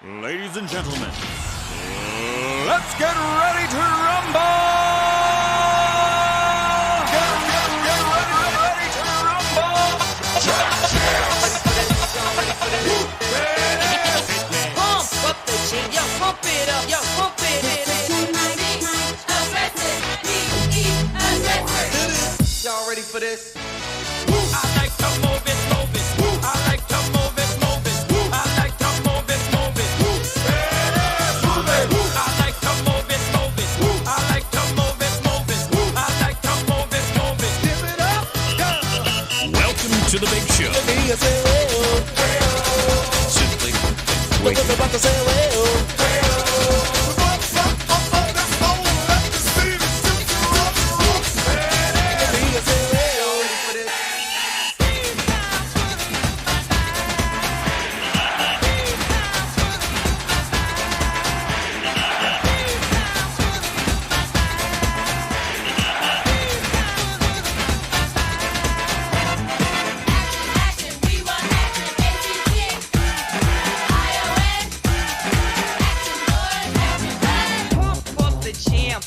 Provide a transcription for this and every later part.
Ladies and gentlemen, let's get ready to rumble! Get ready to rumble! Pump up the jam, yo, pump it up, yo, pump it. Y'all ready for this? I like to move it, move it. I like to move it, move it. I like to move it, move it. Move it. I like to move it, move it. I like to move it, move it. I like to move it, move it. Give it up, go. Welcome to the big show. Simply wait.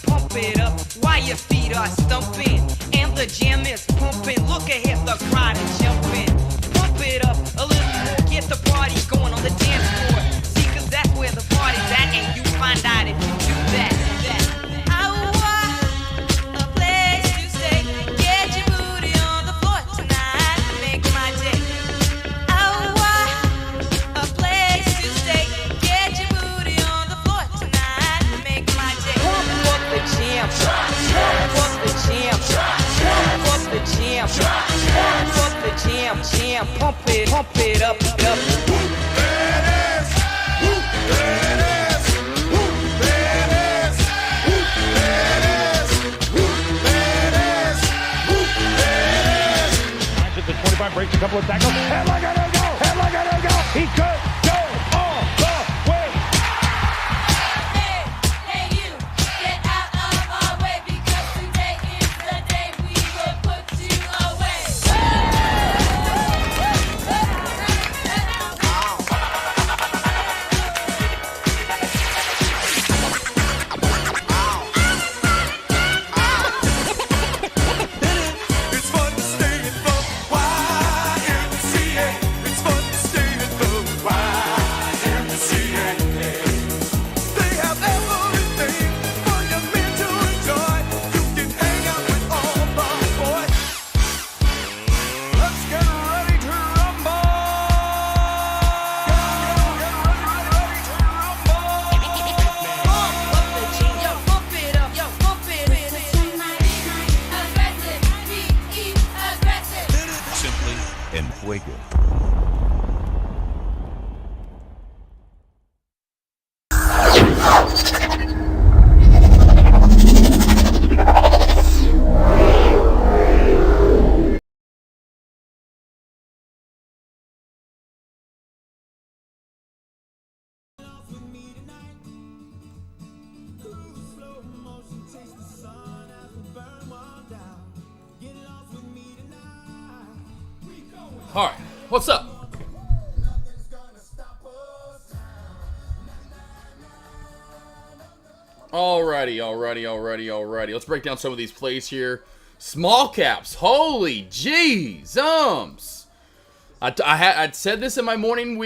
Pump it up while your feet are stumping and the jam is pumping. Look ahead, the crowd is jumping. Pump it up a little more, get the party going on the dance floor. See, 'cause that's where the party's at, and you find out if you do that. I want a place to stay. Get your booty on the floor tonight, make my day. I want a place to stay. Get your booty on the floor tonight, make my day. Pump up the jam, pump up the jam, pump up the jam, pump up the jam, pump it up, up. At the 25, breaks a couple of tackles. Headlock at him, go! Headlock at him, go! He could go all the way. Hey, you, get out of our way because today is the day we will put you away. It's fun to stay in the YMCA. It's fun to stay in the YMCA. They have everything for your men to enjoy. You can hang out with all the boys. Let's get ready to rumble! Get ready to rumble! Pump up the jam, yo, pump it up, yo, pump it. Aggressive, be aggressive. Simply en fuego. All right, what's up? Alrighty. Let's break down some of these plays here. Small caps, holy jeez, I said this in my morning,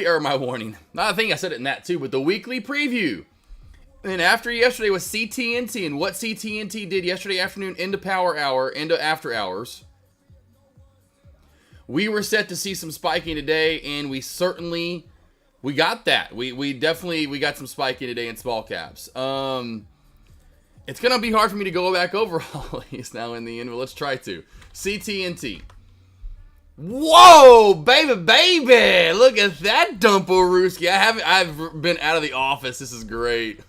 I think I said it in that too, but the weekly preview. And after yesterday was CTNT and what CTNT did yesterday afternoon into power hour, into after hours. We were set to see some spiking today, and we got that. We definitely got some spiking today in small caps. It's gonna be hard for me to go back over all these now in the end, but let's try to. CTNT. Whoa, baby! Look at that dumporooski. I've been out of the office. This is great.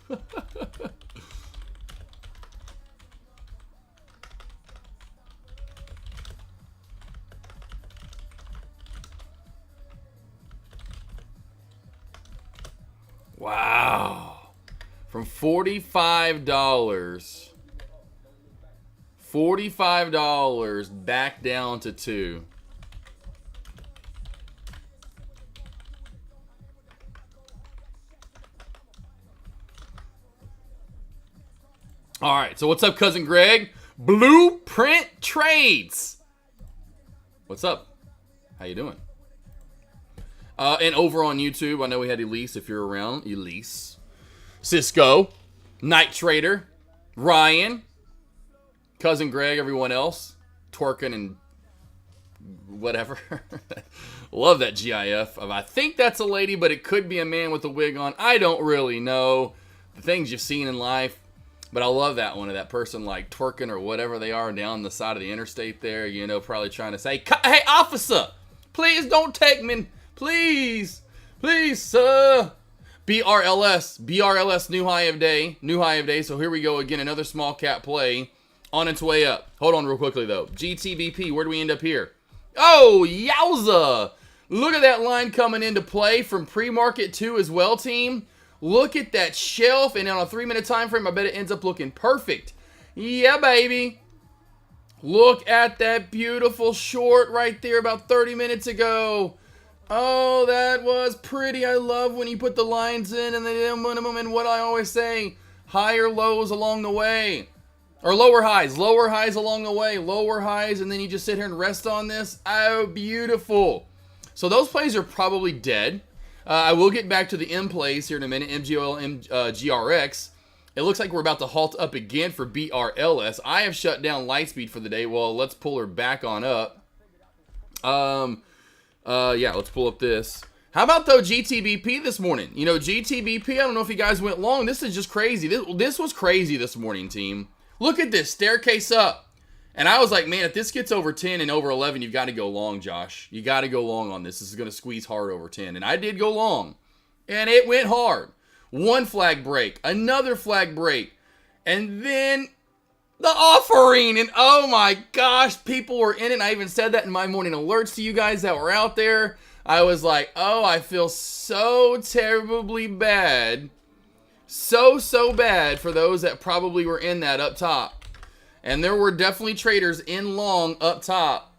Wow. From $45. $45 back down to $2. All right, so what's up, Cousin Greg? Blueprint Trades. What's up? How you doing? And over on YouTube, I know we had Elise, if you're around. Elise. Cisco. Night Trader. Ryan. Cousin Greg, everyone else. Twerking and whatever. Love that GIF. I think that's a lady, but it could be a man with a wig on. I don't really know the things you've seen in life. But I love that one of that person like twerking or whatever they are down the side of the interstate there. You know, probably trying to say, hey, officer, please don't take me. Please, sir. BRLS, new high of day. So here we go again, another small cap play on its way up. Hold on real quickly though. GTBP, where do we end up here? Oh, yowza. Look at that line coming into play from pre-market 2 as well, team. Look at that shelf, and on a 3-minute time frame, I bet it ends up looking perfect. Yeah, baby. Look at that beautiful short right there about 30 minutes ago. Oh, that was pretty. I love when you put the lines in and the minimum, and what I always say, higher lows along the way. Or lower highs along the way. Lower highs, and then you just sit here and rest on this. Oh, beautiful. So those plays are probably dead. I will get back to the M plays here in a minute. MGOL, GRX. It looks like we're about to halt up again for BRLS. I have shut down Lightspeed for the day. Well, let's pull her back on up. Yeah, let's pull up this. How about, though, GTBP this morning? You know, GTBP, I don't know if you guys went long. This is just crazy. This was crazy this morning, team. Look at this. Staircase up. And I was like, man, if this gets over 10 and over 11, you've got to go long, Josh. You got to go long on this. This is going to squeeze hard over 10. And I did go long. And it went hard. One flag break. Another flag break. And then the offering. And oh my gosh, people were in it. And I even said that in my morning alerts to you guys that were out there. I was like, oh, I feel so terribly bad. So bad for those that probably were in that up top. And there were definitely traders in long up top.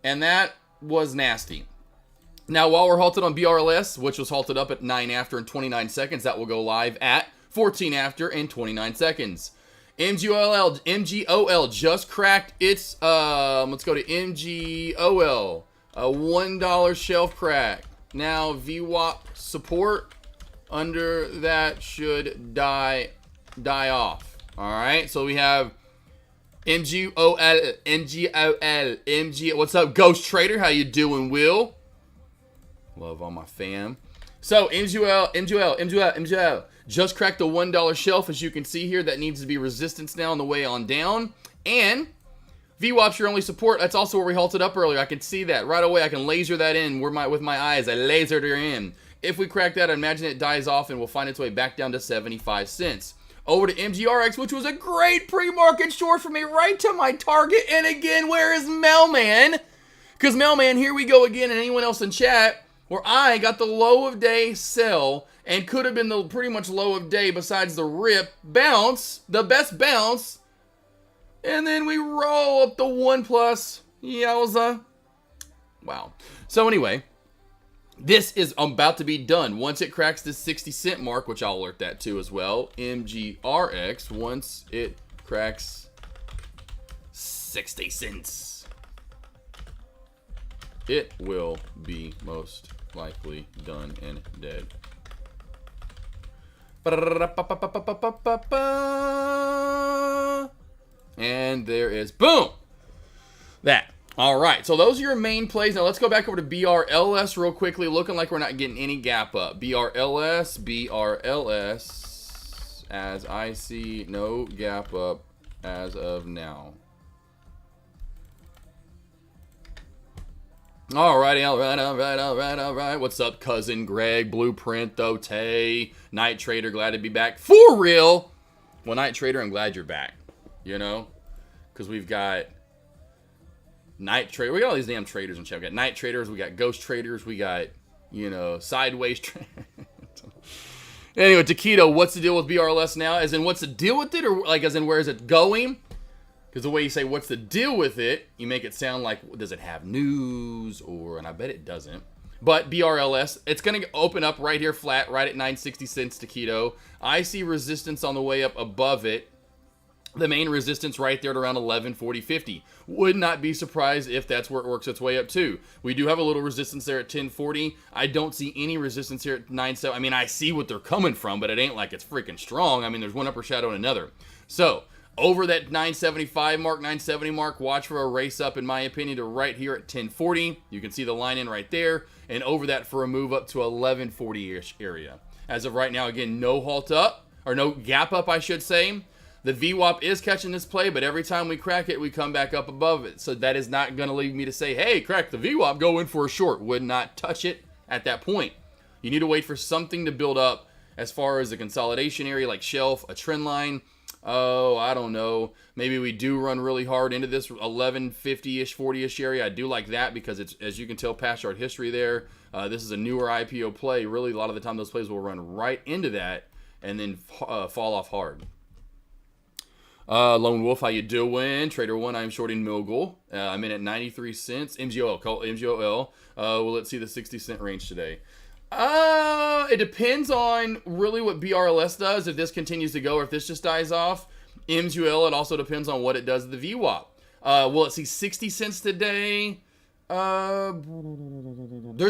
And that was nasty. Now, while we're halted on BRLS, which was halted up at 9 after and 29 seconds, that will go live at 14 after and 29 seconds. MGOL just cracked its, let's go to MGOL. A $1 shelf crack. Now, VWAP support under that should die off. All right, so we have MGOL. What's up, Ghost Trader? How you doing, Will? Love all my fam. So, MGOL. Just cracked the $1 shelf, as you can see here. That needs to be resistance now on the way on down. And VWAP's your only support. That's also where we halted up earlier. I can see that right away. I can laser that in with my eyes. I lasered her in. If we crack that, I imagine it dies off and will find its way back down to 75 cents. Over to MGRX, which was a great pre-market short for me, right to my target. And again, where is Mailman? Because Mailman, here we go again, and anyone else in chat, where I got the low of day sell and could have been the pretty much low of day besides the rip bounce, the best bounce. And then we roll up the 1 plus. Yowza. Wow. So anyway, this is about to be done. Once it cracks this 60-cent mark, which I'll alert that too as well. MGRX, once it cracks 60 cents, it will be most likely done and dead. And there is, boom, that. All right, so those are your main plays. Now let's go back over to BRLS real quickly, looking like we're not getting any gap up. BRLS, as I see no gap up as of now. All righty, all right. What's up, Cousin Greg, Blueprint, though, Tay, Night Trader, glad to be back. For real? Well, Night Trader, I'm glad you're back, you know? Because we've got Night Trader. We got all these damn traders in chat. We got Night Traders. We got Ghost Traders. We got, you know, Sideways Traders. Anyway, Taquito, what's the deal with BRLS now? As in, what's the deal with it? Or, like, as in, where is it going? Because the way you say, what's the deal with it, you make it sound like, does it have news? Or, and I bet it doesn't. But BRLS, it's going to open up right here flat, right at 960 cents, Taquito. I see resistance on the way up above it. The main resistance right there at around 1140.50. Would not be surprised if that's where it works its way up to. We do have a little resistance there at 1040. I don't see any resistance here at 970. I mean, I see what they're coming from, but it ain't like it's freaking strong. I mean, there's one upper shadow and another. So, over that 975 mark, 970 mark, watch for a race up, in my opinion, to right here at 1040. You can see the line in right there. And over that for a move up to 1140-ish area. As of right now, again, no halt up, or no gap up, I should say. The VWAP is catching this play, but every time we crack it, we come back up above it. So that is not going to leave me to say, hey, crack the VWAP, go in for a short. Would not touch it at that point. You need to wait for something to build up as far as a consolidation area like shelf, a trend line. Oh, I don't know. Maybe we do run really hard into this 1150-ish, 40-ish area. I do like that because it's, as you can tell, past chart history there. This is a newer IPO play. Really, a lot of the time those plays will run right into that and then fall off hard. Lone Wolf, how you doing? Trader 1, I'm shorting Milgul. I'm in at 93 cents. MGOL, call MGOL. Well, let's see the 60 cent range today. It depends on really what BRLS does, if this continues to go or if this just dies off. MGOL, it also depends on what it does to the VWAP. Will it see 60 cents today? There's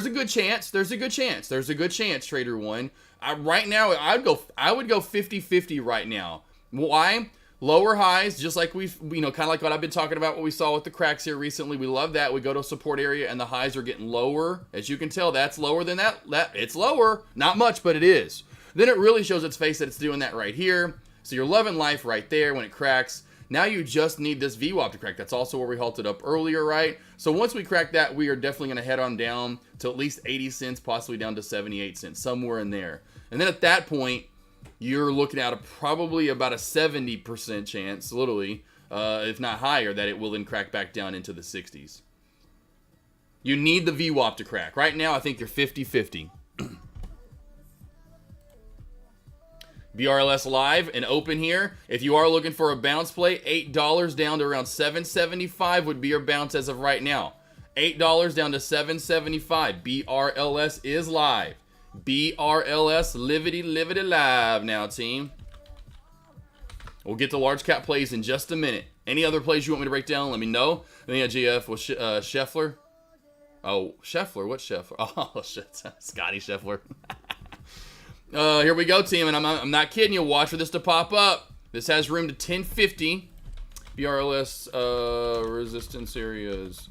a good chance. There's a good chance. There's a good chance, Trader 1. Right now, I would go 50-50 right now. Why? Lower highs, just like we've, kind of like what I've been talking about, what we saw with the cracks here recently. We love that. We go to a support area and the highs are getting lower. As you can tell, that's lower than that. It's lower. Not much, but it is. Then it really shows its face that it's doing that right here. So you're loving life right there when it cracks. Now you just need this VWAP to crack. That's also where we halted up earlier, right? So once we crack that, we are definitely going to head on down to at least 80 cents, possibly down to 78 cents, somewhere in there. And then at that point, you're looking at probably about a 70% chance, literally, if not higher, that it will then crack back down into the 60s. You need the VWAP to crack. Right now, I think you're 50-50. BRLS live and open here. If you are looking for a bounce play, $8 down to around $7.75 would be your bounce as of right now. $8 down to $7.75. BRLS is live. BRLS livity live now, team. We'll get to large cap plays in just a minute. Any other plays you want me to break down, let me know. Then yeah, GF was Scheffler. Oh, Scheffler. What's Scheffler? Oh, shit. Scotty Scheffler. Here we go, team. And I'm not kidding you. Watch for this to pop up. This has room to 1050. BRLS resistance areas.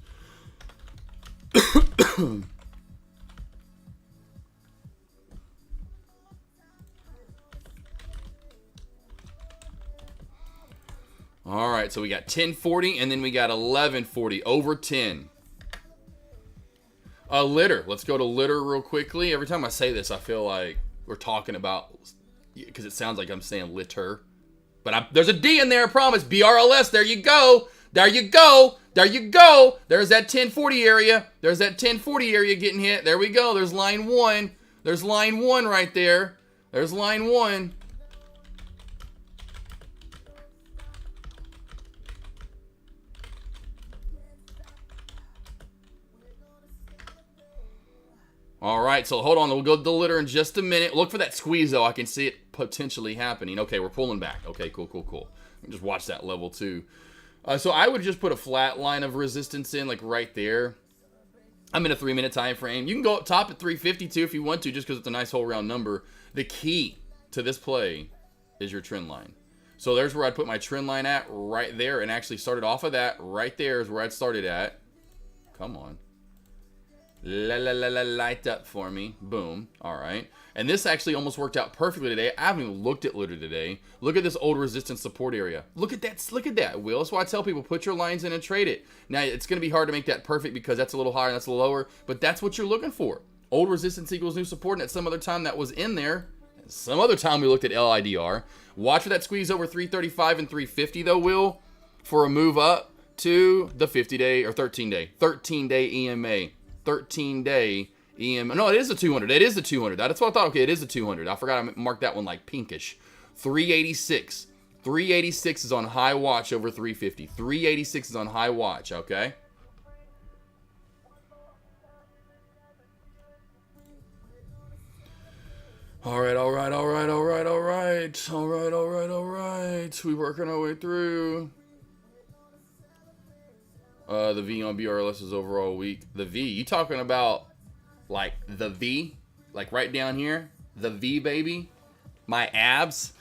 All right, so we got 1040 and then we got 1140 over 10. Litter. Let's go to litter real quickly. Every time I say this, I feel like we're talking about, because it sounds like I'm saying litter. But there's a D in there, I promise. BRLS, there you go. There you go. There you go. There's that 1040 area. There's that 1040 area getting hit. There we go. There's line 1. There's line 1 right there. There's line 1. All right, so hold on. We'll go to the litter in just a minute. Look for that squeeze, though. I can see it potentially happening. Okay, we're pulling back. Okay, cool. Just watch that level, too. So I would just put a flat line of resistance in, like right there. I'm in a 3-minute time frame. You can go up top at 352 if you want to, just because it's a nice whole round number. The key to this play is your trend line. So there's where I'd put my trend line at, right there, and actually started off of that. Right there is where I'd started at. Come on. Light up for me. Boom. All right. And this actually almost worked out perfectly today. I haven't even looked at litter today. Look at this old resistance support area. Look at that. Look at that, Will. That's why I tell people, put your lines in and trade it. Now, it's going to be hard to make that perfect because that's a little higher and that's a little lower, but that's what you're looking for. Old resistance equals new support, and at some other time that was in there. Some other time we looked at LIDR. Watch for that squeeze over 335 and 350, though, Will, for a move up to the 50-day or 13-day EMA. 13-day EM. No, it is a 200. It is a 200. That's what I thought. Okay, it is a 200. I forgot I marked that one like pinkish. 386. 386 is on high watch over 350. 386 is on high watch, okay? All right. right, we working our way through. The V on BRLS is overall weak. The V, you talking about like the V? Like right down here? The V, baby? My abs?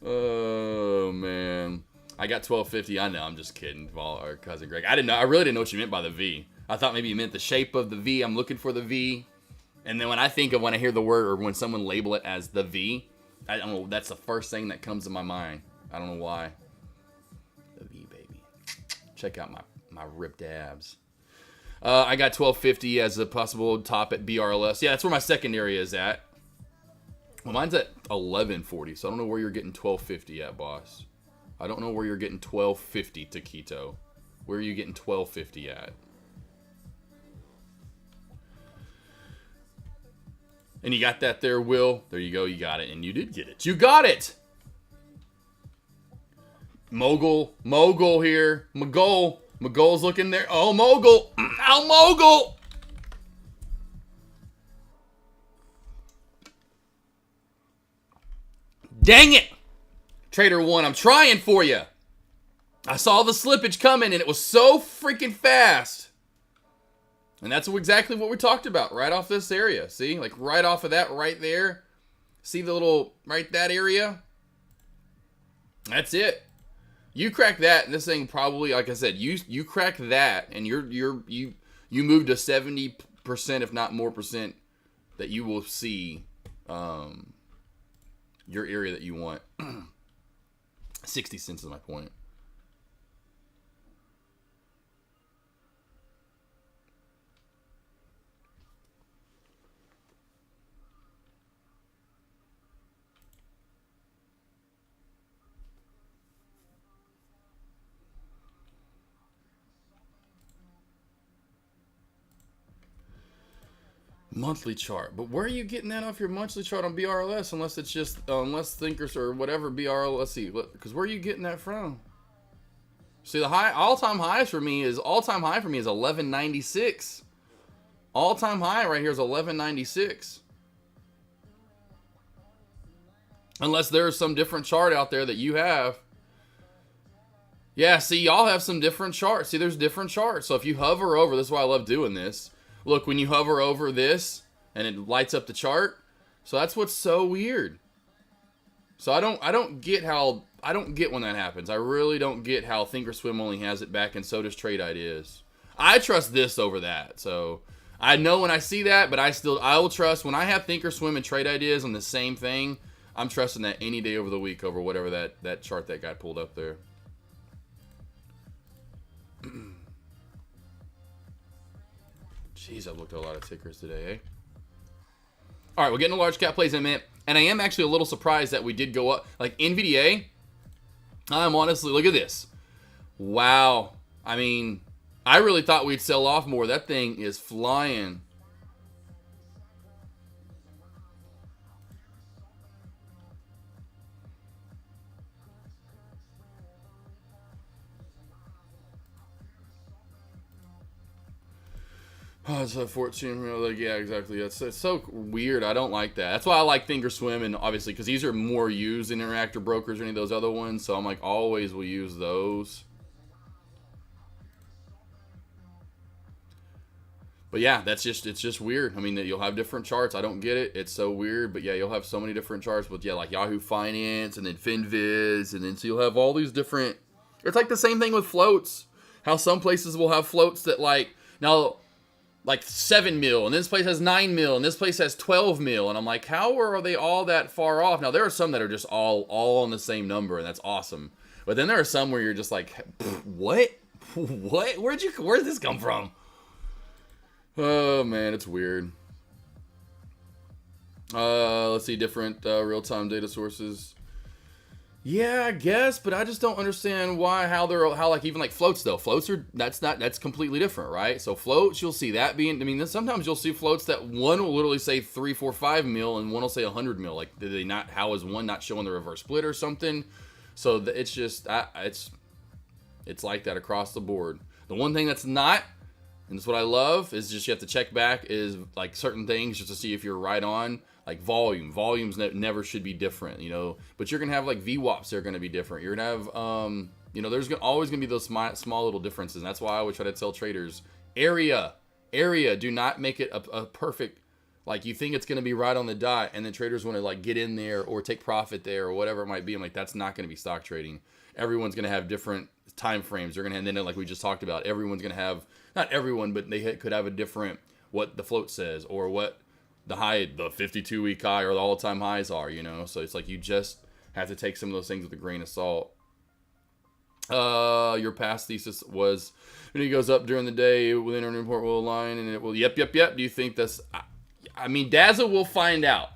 Oh, man. I got 1250. I know, I'm just kidding, our cousin Greg. I really didn't know what you meant by the V. I thought maybe you meant the shape of the V. I'm looking for the V. And then when I hear the word, or when someone label it as the V, I don't know, that's the first thing that comes to my mind. I don't know why. The V, baby. Check out my ripped abs. I got 1250 as a possible top at BRLS. Yeah, that's where my secondary is at. Well, mine's at 1140, so I don't know where you're getting 1250 at, boss. I don't know where you're getting 1250 Taquito. Where are you getting 1250 at? And you got that there, Will? There you go, you got it. And you did get it. You got it! Mogul here. Mogul's looking there. Oh, Mogul! Oh, Mogul! Dang it! Trader 1, I'm trying for you. I saw the slippage coming, and it was so freaking fast. And that's exactly what we talked about right off this area. See? Like right off of that right there. See the little, right that area? That's it. You crack that, and this thing probably, like I said, you crack that, and you move to 70%, if not more percent, that you will see your area that you want. 60 cents is my point. Monthly chart, but where are you getting that off your monthly chart on BRLS? Unless it's just unless Thinkers or whatever BRL. Let's see, because where are you getting that from? See, the all-time high for me is 1196. All-time high right here is 1196. Unless there's some different chart out there that you have. Yeah, see, y'all have some different charts. See, there's different charts. So if you hover over, this is why I love doing this. Look, when you hover over this, and it lights up the chart. So that's what's so weird. So I don't get when that happens. I really don't get how Thinkorswim only has it back, and so does Trade Ideas. I trust this over that. So I know when I see that, but I will trust when I have Thinkorswim and Trade Ideas on the same thing. I'm trusting that any day over the week over whatever that chart that guy pulled up there. Jeez, I've looked at a lot of tickers today, eh? All right, we're getting a large cap plays in a minute, and I am actually a little surprised that we did go up. Like NVDA, I'm honestly, look at this. Wow. I mean, I really thought we'd sell off more. That thing is flying. Oh, it's a 14, like, yeah, exactly. It's so weird. I don't like that. That's why I like Thinkorswim, and obviously, because these are more used in Interactive Brokers or any of those other ones, so I'm like, always will use those. But yeah, it's just weird. I mean, you'll have different charts. I don't get it. It's so weird, but yeah, you'll have so many different charts. But yeah, like Yahoo Finance, and then FinViz, and then so you'll have all these different. It's like the same thing with floats. How some places will have floats that like 7 mil, and this place has 9 mil, and this place has 12 mil, and I'm like, how are they all that far off? Now there are some that are just all on the same number, and that's awesome. But then there are some where you're just like, what? Where'd this come from? Oh man, it's weird. Let's see, different real-time data sources. Yeah, I guess, but I just don't understand how like even like floats though. Floats are that's completely different, right? So floats, you'll see that being. I mean, sometimes you'll see floats that one will literally say 3, 4, 5 mil, and one will say 100 mil. Like, did they not? How is one not showing the reverse split or something? So it's just it's like that across the board. The one thing that's not And that's what I love is just you have to check back is like certain things just to see if you're right on. Like volumes never should be different, you know. But you're gonna have like VWAPs that are gonna be different. You're gonna have you know, there's always gonna be those small little differences. And that's why I always try to tell traders area. Do not make it a perfect. Like you think it's gonna be right on the dot, and then traders want to like get in there or take profit there or whatever it might be. I'm like, that's not gonna be stock trading. Everyone's gonna have different time frames. They're gonna, and then like we just talked about, everyone's gonna have, not everyone, but they could have a different what the float says or what the 52-week high or the all-time highs are, you know. So it's like you just have to take some of those things with a grain of salt. Your past thesis was, when he goes up during the day, within an report will align, and it will. Yep. Do you think that's? I mean, Daza will find out.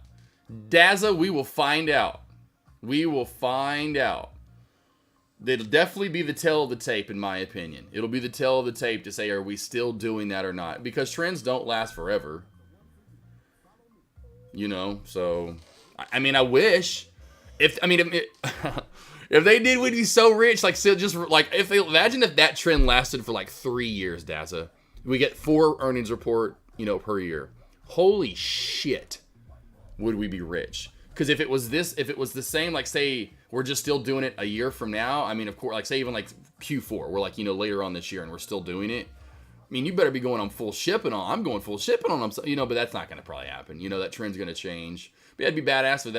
We will find out. It'll definitely be the tail of the tape, in my opinion. It'll be the tail of the tape to say, are we still doing that or not? Because trends don't last forever. You know, so I mean, I wish if they did, we'd be so rich. Like, so just like imagine if that trend lasted for like 3 years, Daza. We get 4 earnings report, you know, per year. Holy shit, would we be rich? Because if it was the same, like say we're just still doing it a year from now. I mean, of course, like say even like Q4, we're like, you know, later on this year and we're still doing it. I mean, you better be going on full shipping on. I'm going full shipping on them, you know, but that's not going to probably happen. You know, that trend's going to change. But it'd be badass if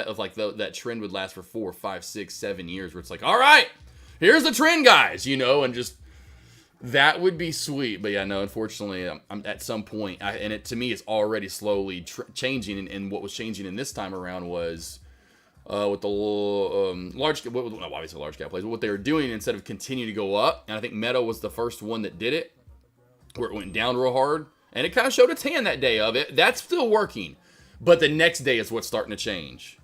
that trend would last for 4, 5, 6, 7 years, where it's like, all right, here's the trend, guys, you know, and just that would be sweet. But yeah, no, unfortunately, I'm at some point, and it to me, it's already slowly changing. And what was changing in this time around was with the large cap, obviously large cap plays, but what they were doing instead of continue to go up, and I think Meta was the first one that did it, where it went down real hard, and it kind of showed its hand that day of it. That's still working, but the next day is what's starting to change.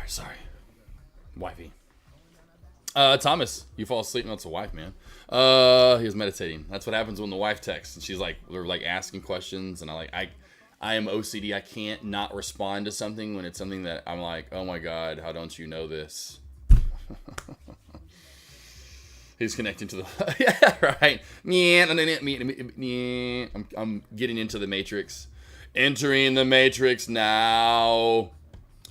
Sorry. Wifey. Thomas, you fall asleep. No, it's a wife, man. He was meditating. That's what happens when the wife texts. And she's like, they're like asking questions. And I am OCD. I can't not respond to something when it's something that I'm like, oh my God, how don't you know this? He's connecting to the, yeah, right. I'm getting into the Matrix. Entering the Matrix now.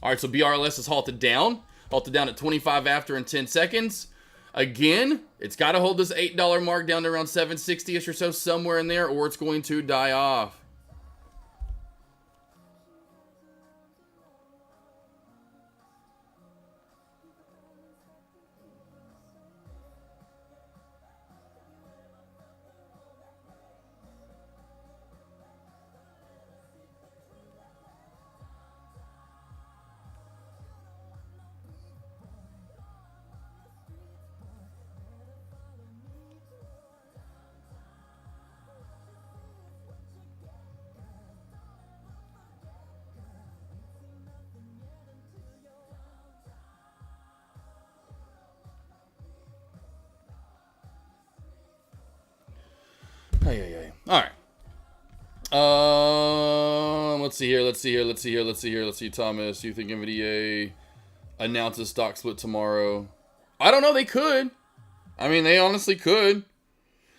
All right, so BRLS is halted down at 25 after in 10 seconds. Again, it's got to hold this $8 mark down to around 760-ish or so, somewhere in there, or it's going to die off. Hey. All right. Let's see here. Let's see, Thomas. You think NVDA announces stock split tomorrow? I don't know. They could. I mean, they honestly could.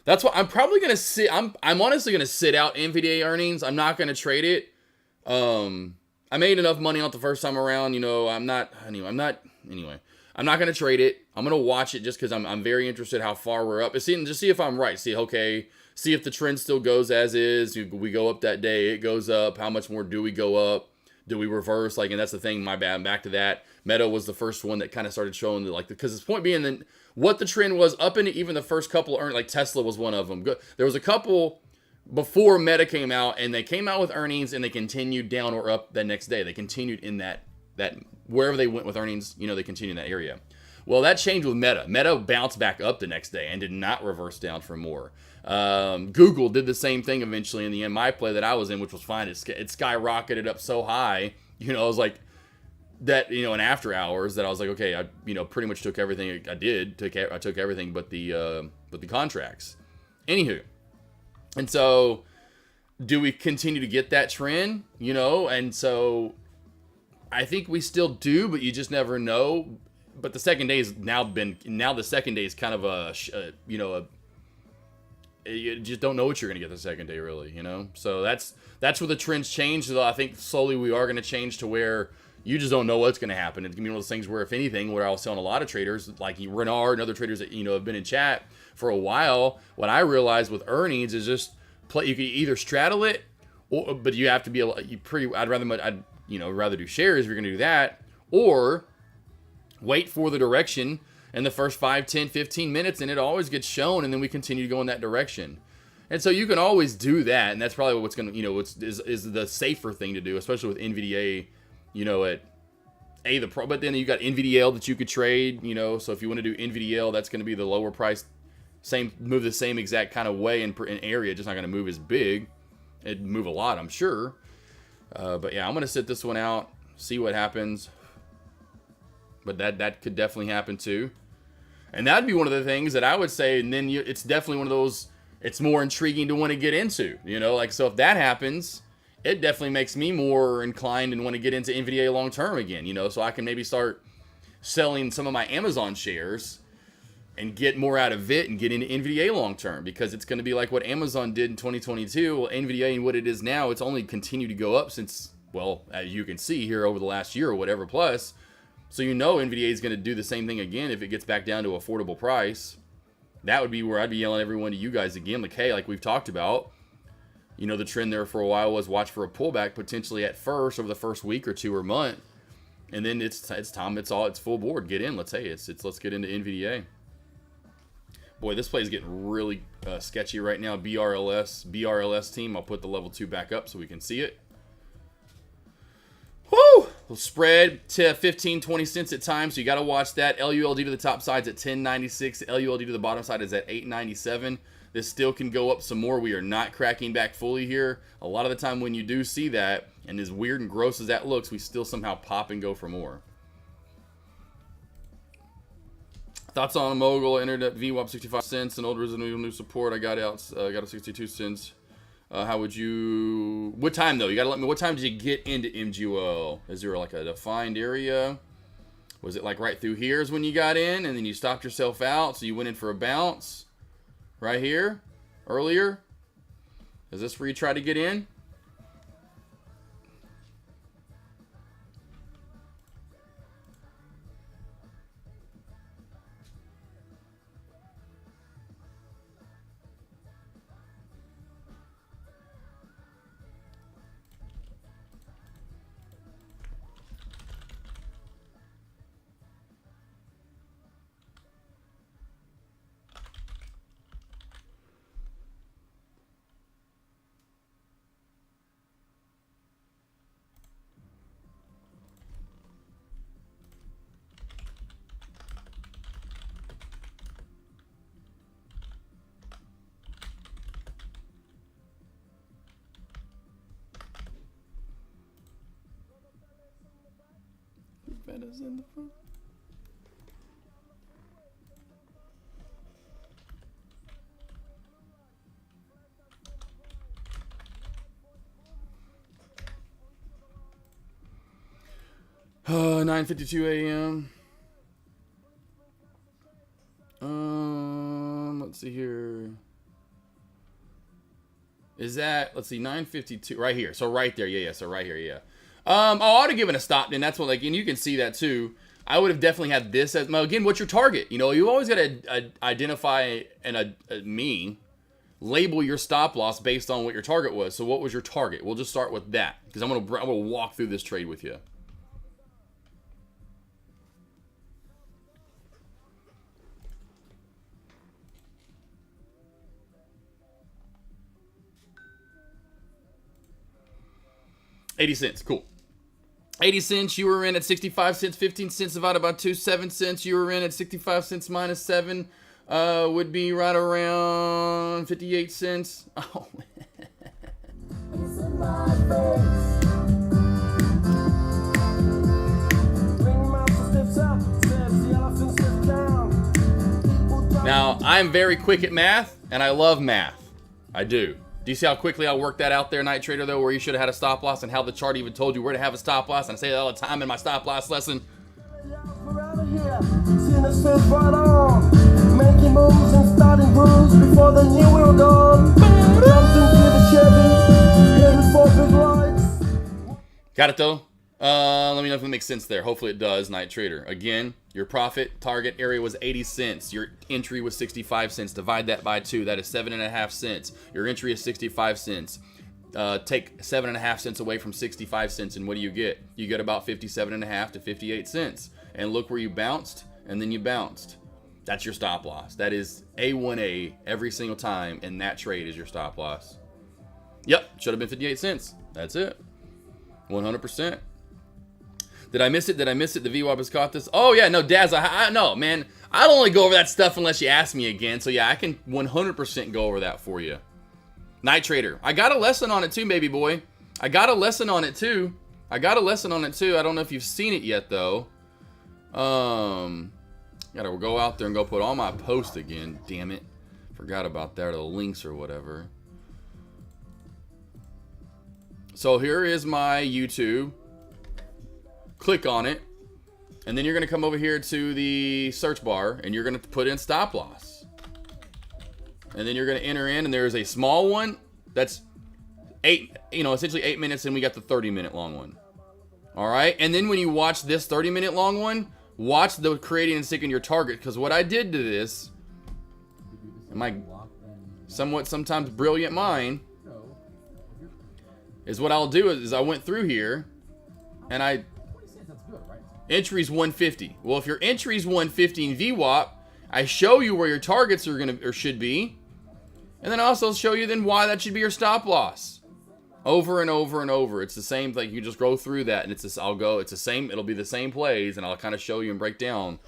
That's what I'm probably gonna sit. I'm honestly gonna sit out NVDA earnings. I'm not gonna trade it. I made enough money on the first time around. You know, I'm not gonna trade it. I'm gonna watch it just because I'm very interested how far we're up. Just see if I'm right. See if the trend still goes as is. We go up that day, it goes up. How much more do we go up? Do we reverse? And that's the thing. My bad. I'm back to that. Meta was the first one that kind of started showing that, because its point being that what the trend was up into even the first couple of earnings. Tesla was one of them. There was a couple before Meta came out, and they came out with earnings and they continued down or up the next day. They continued in that wherever they went with earnings, they continued in that area. Well, that changed with Meta. Meta bounced back up the next day and did not reverse down for more. Google did the same thing eventually in the end. My play that I was in, which was fine, it skyrocketed up so high. I was like that. In after hours, that I was like, okay, I pretty much took everything I did. I took everything but the contracts. Anywho, and so do we continue to get that trend? And so I think we still do, but you just never know. But the second day is now the second day is kind of you just don't know what you're going to get the second day, really, So that's where the trends change. So I think slowly we are going to change to where you just don't know what's going to happen. It's going to be one of those things where, if anything, where I was telling a lot of traders, like Renard and other traders that, have been in chat for a while, what I realized with earnings is just you can either straddle it, but you have to be I'd rather do shares if you're going to do that, or wait for the direction in the first 5, 10, 15 minutes, and it always gets shown, and then we continue to go in that direction. And so you can always do that, and that's probably what's going to, is the safer thing to do, especially with NVDA, but then you got NVDL that you could trade, so if you want to do NVDL, that's going to be the lower price, move the same exact kind of way in area, just not going to move as big. It'd move a lot, I'm sure. But yeah, I'm going to sit this one out, see what happens. But that could definitely happen too. And that'd be one of the things that I would say, and then it's definitely one of those, it's more intriguing to want to get into, so if that happens, it definitely makes me more inclined and want to get into NVDA long term again, so I can maybe start selling some of my Amazon shares and get more out of it and get into NVDA long term, because it's going to be like what Amazon did in 2022. Well, NVDA and what it is now, it's only continued to go up since, well, as you can see here over the last year or whatever plus. So NVDA is going to do the same thing again if it gets back down to affordable price. That would be where I'd be yelling everyone to you guys again, like, hey, like we've talked about, the trend there for a while was watch for a pullback potentially at first over the first week or two or month, and then it's time, it's full board, get in. Let's get into NVDA. Boy, this play is getting really sketchy right now. BRLS team. I'll put the level 2 back up so we can see it. Woo! Spread to 15, 20 cents at times, so you got to watch that. LULD to the top side's at 10.96. LULD to the bottom side is at 8.97. This still can go up some more. We are not cracking back fully here. A lot of the time when you do see that, and as weird and gross as that looks, we still somehow pop and go for more. Thoughts on Mogul? Entered at VWAP 65 cents and old residual new support. I got out. Got a 62 cents. How would you? What time though? You gotta let me. What time did you get into MGUL? Is there like a defined area? Was it like right through here is when you got in, and then you stopped yourself out, so you went in for a bounce? Right here, earlier. Is this where you try to get in? Betta's in the front. 9:52 a.m. Let's see here. Is that, let's see, 9:52 right here. So right there, yeah. So right here, yeah. I ought to give it a stop. Then that's what, like, and you can see that too. I would have definitely had this as, well, again, what's your target? You know, you always got to identify and label your stop loss based on what your target was. So what was your target? We'll just start with that because I'm gonna walk through this trade with you. $0.80, cool. 80 cents, you were in at 65 cents, 15 cents divided by 2, 7 cents. You were in at 65 cents minus 7, would be right around 58 cents. Oh, now, I'm very quick at math, and I love math. I do. Do you see how quickly I worked that out there, Night Trader, though, where you should have had a stop loss and how the chart even told you where to have a stop loss? And I say that all the time in my stop loss lesson. Making moves and starting grooves before the new world dawn. Jumped into the Chevy, headed for big lights. Got it, though? Let me know if it makes sense there. Hopefully it does, Night Trader. Again, your profit target area was 80 cents. Your entry was 65 cents. Divide that by 2. That is 7.5 cents. Your entry is 65 cents. Take 7.5 cents away from 65 cents, and what do you get? You get about 57.5 to 58 cents. And look where you bounced, and then you bounced. That's your stop loss. That is A1A every single time, and that trade is your stop loss. Yep, should have been 58 cents. That's it. 100%. Did I miss it? Did I miss it? The VWAP has caught this. Oh, yeah, no, Daz, I know, man. I don't only go over that stuff unless you ask me again. So, yeah, I can 100% go over that for you. Night Trader. I got a lesson on it, too, baby boy. I got a lesson on it, too. I don't know if you've seen it yet, though. Gotta go out there and go put all my posts again. Damn it. Forgot about that, or the links or whatever. So, here is my YouTube. Click on it, and then you're going to come over here to the search bar, and you're going to put in stop loss. And then you're going to enter in, and there's a small one that's essentially 8 minutes, and we got the 30-minute long one. All right, and then when you watch this 30-minute long one, watch the creating and sticking your target, because what I did to this, in my somewhat sometimes brilliant mind, is what I'll do is I went through here, and entry's 150. Well, if your entry's 150 in VWAP, I show you where your targets are gonna or should be, and then I also show you then why that should be your stop loss. Over and over and over. It's the same thing. You just go through that, and it'll be the same plays, and I'll kind of show you and break down.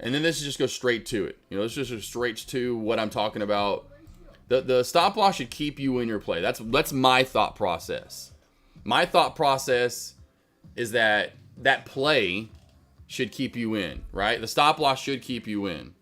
And then this just goes straight to it. This just goes straight to what I'm talking about. The stop loss should keep you in your play. That's my thought process. My thought process is that play should keep you in, right? The stop loss should keep you in.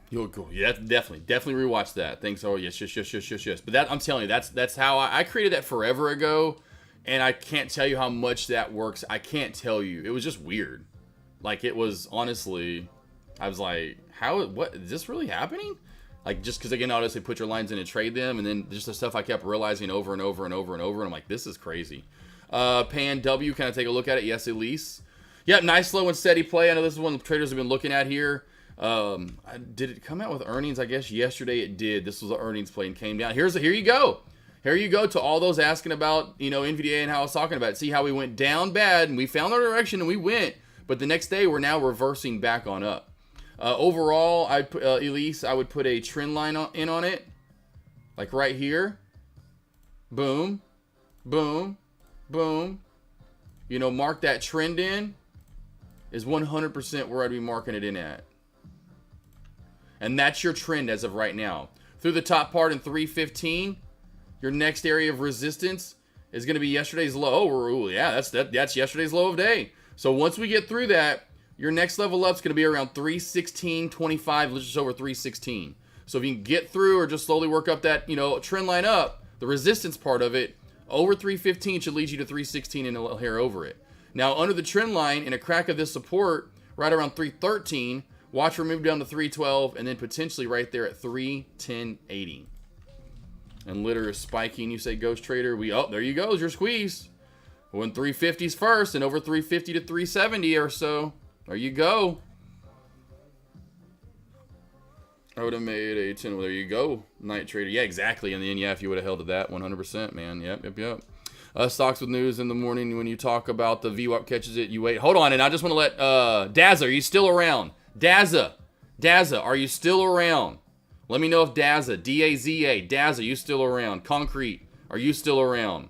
You'll go. Yeah, definitely rewatch that. Thanks. Oh yes. But that, I'm telling you, that's how I created that forever ago, and I can't tell you how much that works. I can't tell you. It was just weird. Like, it was, honestly, I was like, what is this really happening? Like, just because, again, obviously put your lines in and trade them. And then just the stuff I kept realizing over and over and over and over. And I'm like, this is crazy. Pan W, kind of take a look at it. Yes, Elise. Yep, nice, slow, and steady play. I know this is one the traders have been looking at here. Did it come out with earnings? I guess yesterday it did. This was an earnings play and came down. Here you go. Here you go to all those asking about, NVDA and how I was talking about it. See how we went down bad and we found our direction and we went. But the next day we're now reversing back on up. Overall, Elise, I would put a trend line in on it. Like right here. Boom. Boom. Boom. Mark that trend in. Is 100% where I'd be marking it in at. And that's your trend as of right now. Through the top part in 315, your next area of resistance is going to be yesterday's low. Oh, yeah, that's yesterday's low of day. So once we get through that, your next level up is going to be around 316.25, just over 316. So if you can get through or just slowly work up that, trend line up, the resistance part of it, over 315 should lead you to 316 and a little hair over it. Now, under the trend line, in a crack of this support, right around 313, watch for move down to 312, and then potentially right there at 310.80. And litter is spiking, you say, Ghost Trader. There you go, your squeeze. When 350's first, and over 350 to 370 or so. There you go. I would have made a 10. Well, there you go, Night Trader. Yeah, exactly. And then, if you would have held to that 100%, man. Yep. Stocks with news in the morning. When you talk about the VWAP catches it, you wait. Hold on, and I just want to let Dazza, are you still around? Dazza, are you still around? Let me know if Dazza, D-A-Z-A, Dazza, you still around? Concrete, are you still around?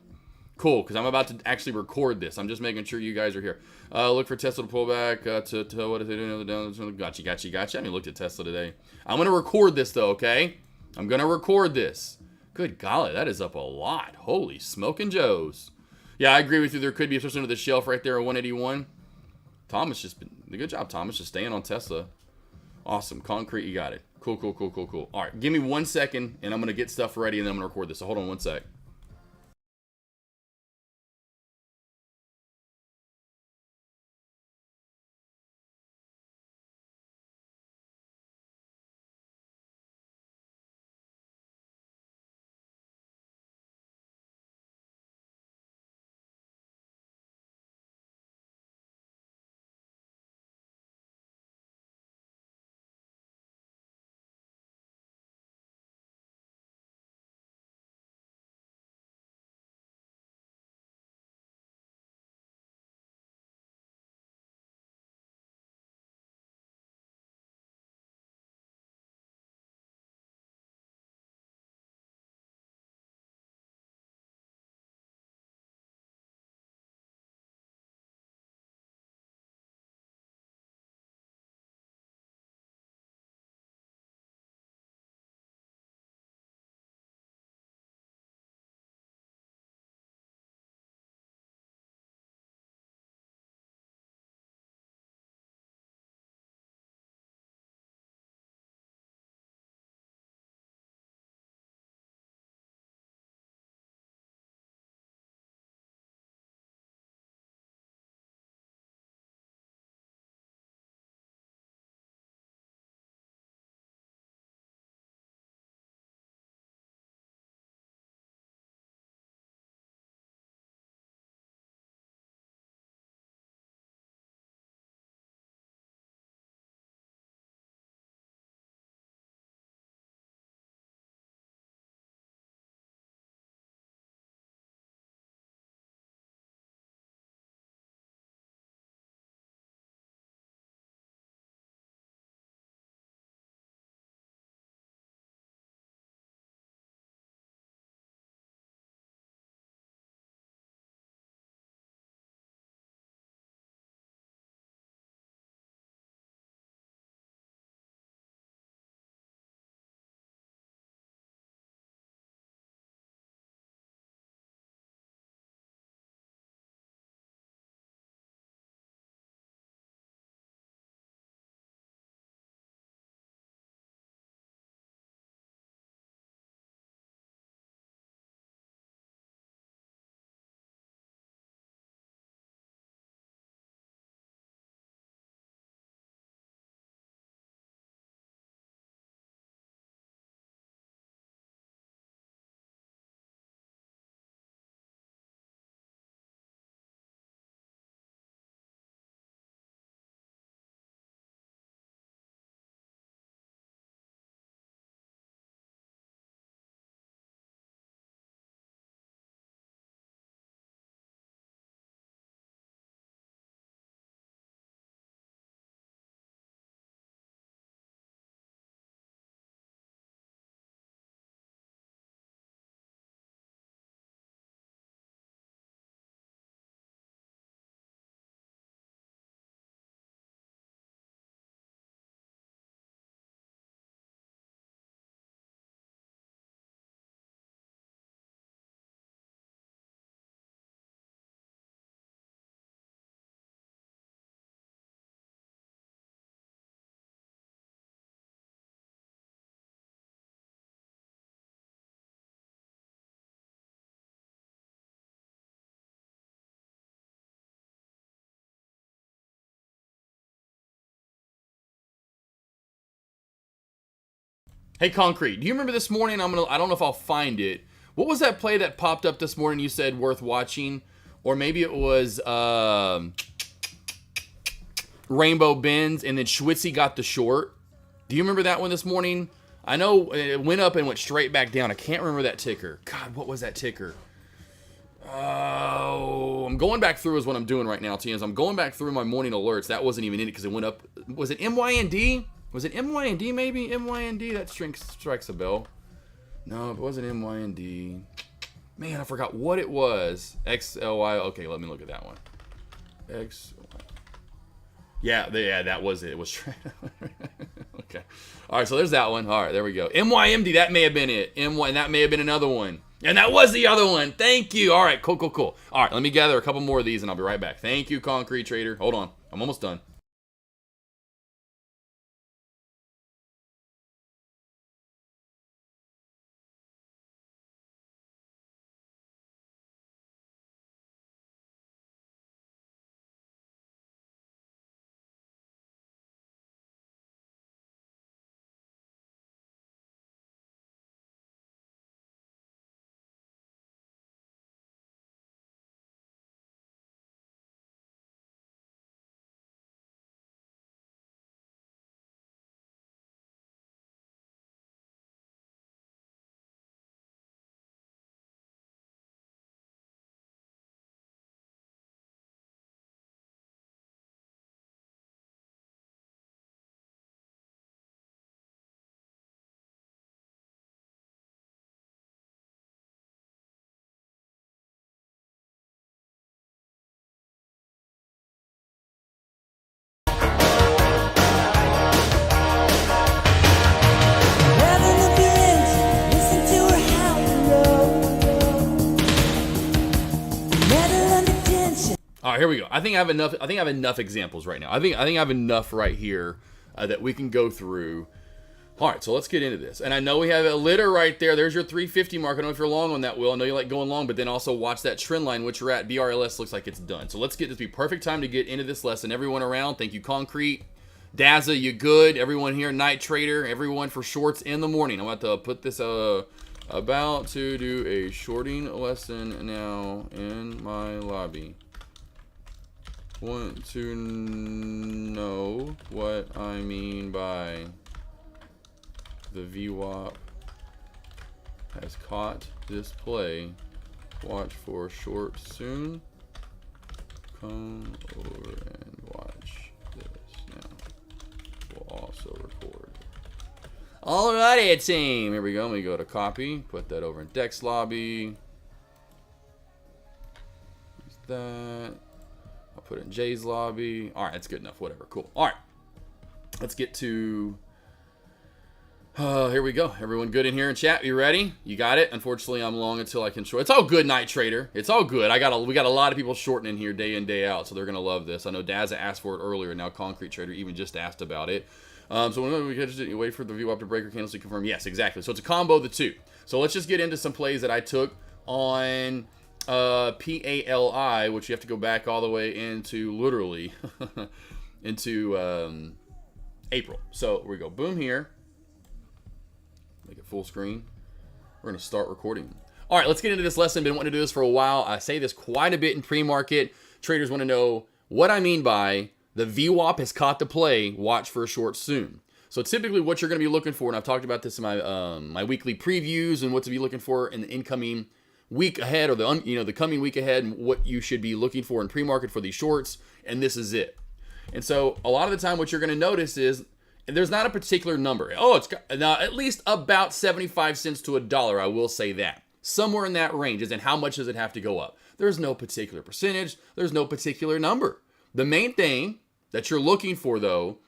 Cool, because I'm about to actually record this. I'm just making sure you guys are here. Look for Tesla to pull back to what is it? Gotcha. I mean, looked at Tesla today. I'm going to record this, though, okay? I'm going to record this. Good golly, that is up a lot. Holy smoking joes. Yeah, I agree with you. There could be, especially under the shelf right there at 181. Thomas good job, Thomas, just staying on Tesla. Awesome. Concrete, you got it. Cool. All right, give me 1 second, and I'm going to get stuff ready, and then I'm going to record this. So hold on 1 sec. Hey, Concrete, do you remember this morning? I don't know if I'll find it. What was that play that popped up this morning you said worth watching? Or maybe it was Rainbow Bends and then Schwitzy got the short. Do you remember that one this morning? I know it went up and went straight back down. I can't remember that ticker. God, what was that ticker? Oh, I'm going back through is what I'm doing right now, Tians. I'm going back through my morning alerts. That wasn't even in it because it went up. Was it MYND? Was it MYND maybe? MYND? That strikes a bell. No, it wasn't MYND. Man, I forgot what it was. XLY. Okay, let me look at that one. X. Yeah, that was it. It was. Okay. All right, so there's that one. All right, there we go. MYMD, that may have been it. And that may have been another one. And that was the other one. Thank you. All right, cool. All right, let me gather a couple more of these and I'll be right back. Thank you, Concrete Trader. Hold on. I'm almost done. All right, here we go. I think I have enough examples right now. I think I have enough right here that we can go through. All right, so let's get into this. And I know we have a litter right there. There's your 350 mark. I don't know if you're long on that, Will. I know you like going long, but then also watch that trend line, which you're at. BRLS looks like it's done. So let's get this. Be perfect time to get into this lesson. Everyone around, thank you, Concrete. Daza, you good? Everyone here, Night Trader. Everyone for shorts in the morning. I'm about to put this about to do a shorting lesson now in my lobby. Want to know what I mean by the VWAP has caught this play. Watch for short soon. Come over and watch this now. We'll also record. Alrighty, team. Here we go. Let me go to copy. Put that over in Dex lobby. Use that. I'll put it in Jay's lobby. All right, that's good enough. Whatever. Cool. All right. Let's get to... here we go. Everyone good in here in chat? You ready? You got it? Unfortunately, I'm long until I can short. It's all good, Night Trader. It's all good. We got a lot of people shorting in here day in, day out, so they're going to love this. I know Daza asked for it earlier, and now Concrete Trader even just asked about it. So when we just wait for the VWAP to break or cancel to confirm. Yes, exactly. So it's a combo of the two. So let's just get into some plays that I took on... PALI, which you have to go back all the way into literally into April. So we go boom here, make it full screen. We're gonna start recording. All right, let's get into this lesson. Been wanting to do this for a while. I say this quite a bit in pre-market. Traders want to know what I mean by the VWAP has caught the play. Watch for a short soon. So typically what you're going to be looking for, and I've talked about this in my my weekly previews and what to be looking for in the incoming week ahead, or the coming week ahead, and what you should be looking for in pre-market for these shorts, and this is it. And so a lot of the time what you're going to notice is there's not a particular number. Oh, it's got, now at least about 75 cents to $1, I will say that. Somewhere in that range, is in how much does it have to go up? There's no particular percentage, there's no particular number. The main thing that you're looking for, though,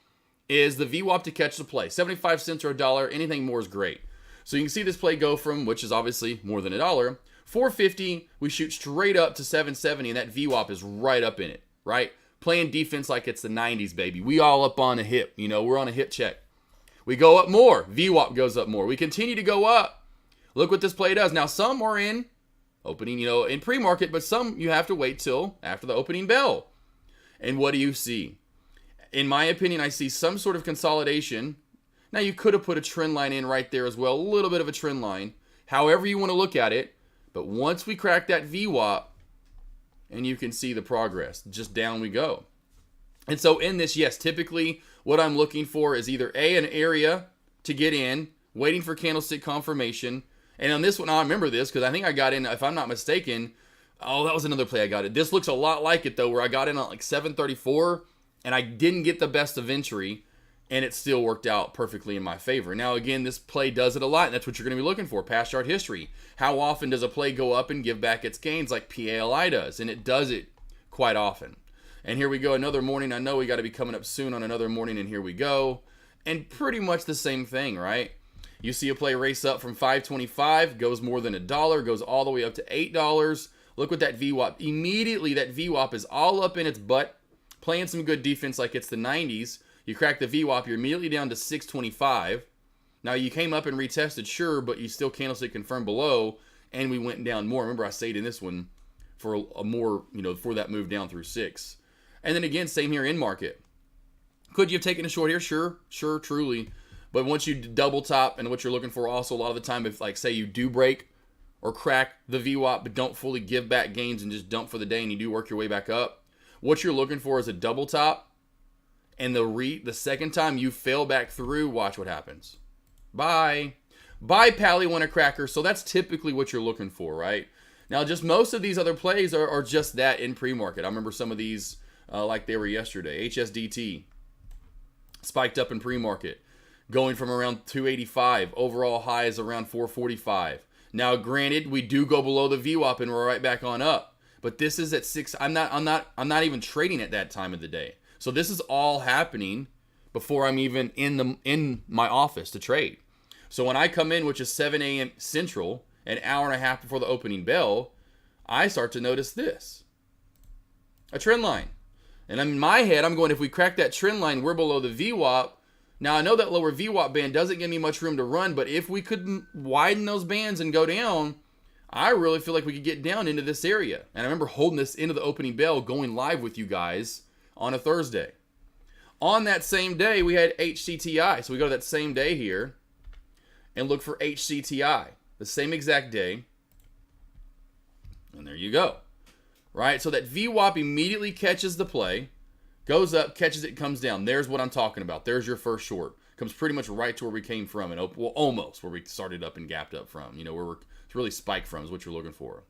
is the VWAP to catch the play. 75 cents or $1, anything more is great. So you can see this play go from, which is obviously more than $1, 450, we shoot straight up to 770, and that VWAP is right up in it, right? Playing defense like it's the 90s, baby. We all up on a hip, we're on a hip check. We go up more, VWAP goes up more. We continue to go up. Look what this play does. Now, some are in opening, in pre-market, but some you have to wait till after the opening bell. And what do you see? In my opinion, I see some sort of consolidation. Now, you could have put a trend line in right there as well, a little bit of a trend line, however you want to look at it. But once we crack that VWAP, and you can see the progress, just down we go. And so in this, yes, typically what I'm looking for is either an area to get in, waiting for candlestick confirmation. And on this one, I remember this because I think I got in, if I'm not mistaken, oh, that was another play I got it. This looks a lot like it though, where I got in at like 734 and I didn't get the best of entry, and it still worked out perfectly in my favor. Now, again, this play does it a lot, and that's what you're going to be looking for, past chart history. How often does a play go up and give back its gains like PALI does? And it does it quite often. And here we go, another morning. I know we got to be coming up soon on another morning, and here we go. And pretty much the same thing, right? You see a play race up from $5.25, goes more than $1, goes all the way up to $8. Look what that VWAP, immediately that VWAP is all up in its butt, playing some good defense like it's the 90s. You crack the VWAP, you're immediately down to 625. Now, you came up and retested, sure, but you still candlestick confirmed below, and we went down more. Remember, I stayed in this one for a more, for that move down through 6. And then again, same here in market. Could you have taken a short here? Sure, truly. But once you double top, and what you're looking for also a lot of the time, if like say you do break or crack the VWAP, but don't fully give back gains and just dump for the day, and you do work your way back up, what you're looking for is a double top. And the second time you fail back through, watch what happens. Bye, Pally, won a cracker. So that's typically what you're looking for, right? Now, just most of these other plays are just that in pre-market. I remember some of these like they were yesterday. HSDT spiked up in pre-market, going from around 285. Overall high is around 445. Now, granted, we do go below the VWAP and we're right back on up. But this is at 6. I'm not even trading at that time of the day. So this is all happening before I'm even in my office to trade. So when I come in, which is 7 a.m. Central, an hour and a half before the opening bell, I start to notice this. A trend line. And in my head, I'm going, if we crack that trend line, we're below the VWAP. Now, I know that lower VWAP band doesn't give me much room to run, but if we could widen those bands and go down, I really feel like we could get down into this area. And I remember holding this into the opening bell, going live with you guys on a Thursday. On that same day, we had HCTI. So we go to that same day here and look for HCTI. The same exact day. And there you go. Right? So that VWAP immediately catches the play, goes up, catches it, comes down. There's what I'm talking about. There's your first short. Comes pretty much right to where we came from. And well, almost where we started up and gapped up from. Where it's really spiked from is what you're looking for.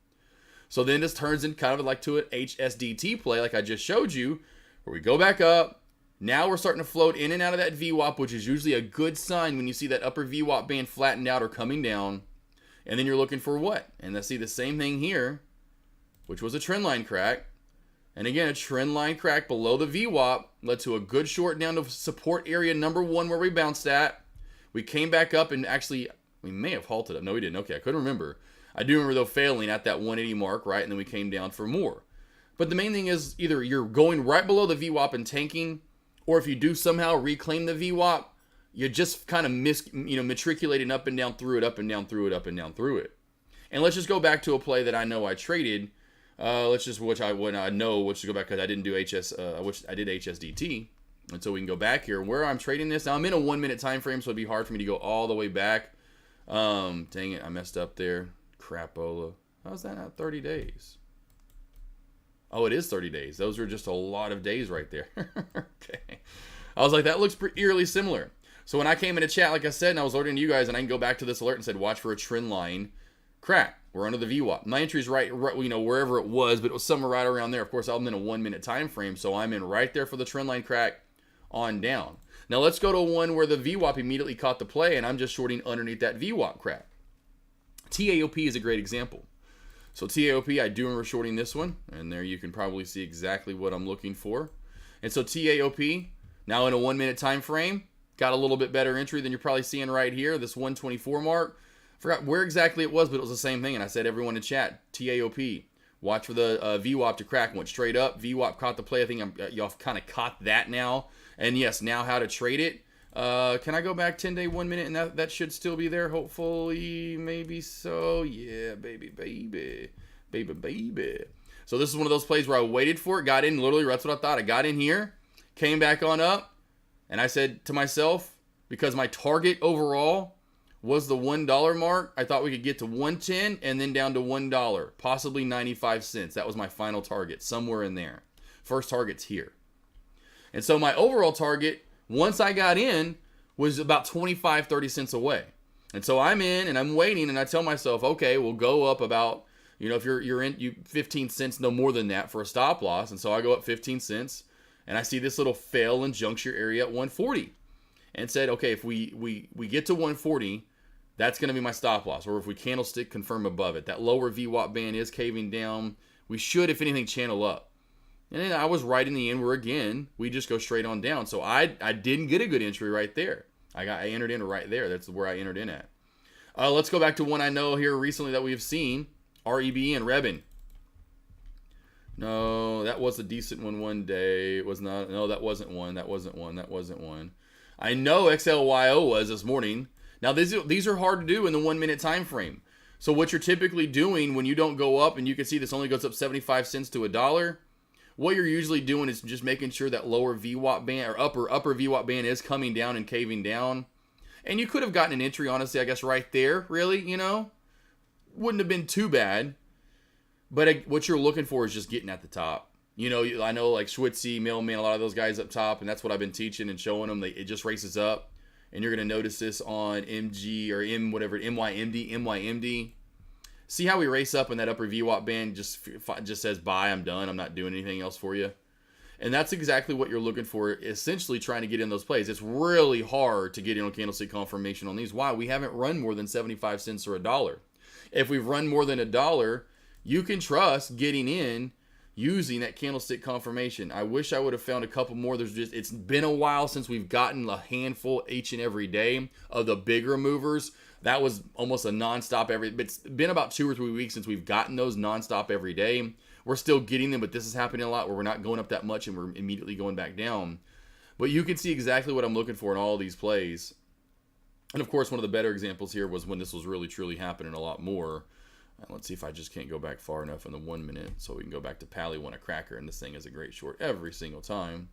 So then this turns in kind of like to an HSDT play like I just showed you, where we go back up. Now we're starting to float in and out of that VWAP, which is usually a good sign when you see that upper VWAP band flattened out or coming down. And then you're looking for what? And I see the same thing here, which was a trend line crack. And again, a trend line crack below the VWAP led to a good short down to support area number 1 where we bounced at. We came back up and actually, we may have halted up. No, we didn't. Okay, I couldn't remember. I do remember, though, failing at that 180 mark, right? And then we came down for more. But the main thing is either you're going right below the VWAP and tanking, or if you do somehow reclaim the VWAP, you just kind of matriculating up and down through it, up and down through it, up and down through it. And let's just go back to a play that I know I traded. Let's just, which I know, which to go back because I didn't do which I did HSDT. And so we can go back here where I'm trading this. Now I'm in a 1 minute time frame, so it'd be hard for me to go all the way back. Dang it, I messed up there. Crapola. How's that not 30 days? Oh, it is 30 days. Those are just a lot of days right there. Okay. I was like, that looks pretty eerily similar. So when I came into chat, like I said, and I was alerting you guys, and I can go back to this alert and said, watch for a trend line crack. We're under the VWAP. My entry's right, wherever it was, but it was somewhere right around there. Of course, I'm in a 1 minute time frame, so I'm in right there for the trend line crack on down. Now let's go to one where the VWAP immediately caught the play, and I'm just shorting underneath that VWAP crack. TAOP is a great example. So TAOP, I do remember shorting this one, and there you can probably see exactly what I'm looking for. And so TAOP, now in a 1 minute time frame, got a little bit better entry than you're probably seeing right here, this 124 mark. Forgot where exactly it was, but it was the same thing, and I said everyone in chat, TAOP, watch for the VWAP to crack. Went straight up, VWAP caught the play. I think y'all kind of caught that now. And yes, now how to trade it. Can I go back 10 day 1 minute, and that should still be there? Hopefully, maybe so. Yeah, baby. So this is one of those plays where I waited for it, got in, literally, that's what I thought. I got in here, came back on up, and I said to myself, because my target overall was the $1 mark. I thought we could get to 110 and then down to $1, possibly 95 cents. That was my final target, somewhere in there. First target's here. And so my overall target, once I got in, was about 25, 30 cents away. And so I'm in and I'm waiting, and I tell myself, okay, we'll go up about, if you're in 15 cents, no more than that for a stop loss. And so I go up 15 cents, and I see this little fail and juncture area at 140, and said, okay, if we get to 140, that's going to be my stop loss. Or if we candlestick confirm above it, that lower VWAP band is caving down. We should, if anything, channel up. And then I was right in the end where, again, we just go straight on down. So I didn't get a good entry right there. I entered in right there. That's where I entered in at. Let's go back to one I know here recently that we've seen. REB and Rebin. No, that was a decent one day. It was not. No, that wasn't one. That wasn't one. I know XLYO was this morning. Now, these are hard to do in the 1 minute time frame. So what you're typically doing when you don't go up, and you can see this only goes up 75 cents to $1, what you're usually doing is just making sure that lower VWAP band or upper VWAP band is coming down and caving down. And you could have gotten an entry, honestly, I guess right there, really, Wouldn't have been too bad. But what you're looking for is just getting at the top. I know like Schwitzy, Mailman, a lot of those guys up top, and that's what I've been teaching and showing them. It just races up. And you're going to notice this on MG or MYMD. See how we race up and that upper VWAP band just says, bye, I'm done. I'm not doing anything else for you. And that's exactly what you're looking for, essentially trying to get in those plays. It's really hard to get in on candlestick confirmation on these. Why? We haven't run more than 75 cents or $1. If we've run more than $1, you can trust getting in using that candlestick confirmation. I wish I would have found a couple more. It's been a while since we've gotten a handful each and every day of the bigger movers. That was almost a nonstop it's been about 2 or 3 weeks since we've gotten those nonstop every day. We're still getting them, but this is happening a lot where we're not going up that much and we're immediately going back down. But you can see exactly what I'm looking for in all of these plays. And of course, one of the better examples here was when this was really truly happening a lot more. Let's see if I just can't go back far enough in the 1 minute so we can go back to Pally won a cracker, and this thing is a great short every single time.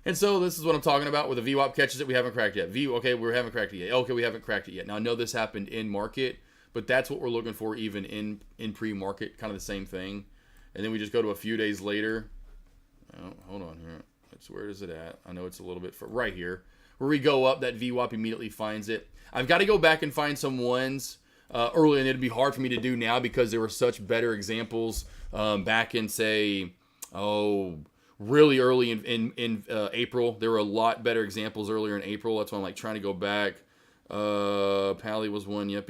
And so this is what I'm talking about with the VWAP catches that we haven't cracked yet. Okay, we haven't cracked it yet. Okay, we haven't cracked it yet. Now, I know this happened in market, but that's what we're looking for even in pre-market, kind of the same thing. And then we just go to a few days later. Oh, hold on here. Where is it at? I know it's a little bit right here. Where we go up, that VWAP immediately finds it. I've got to go back and find some ones early, and it'd be hard for me to do now because there were such better examples back in, say, really early in April. There were a lot better examples earlier in April. That's why I'm like trying to go back. Pally was one. Yep.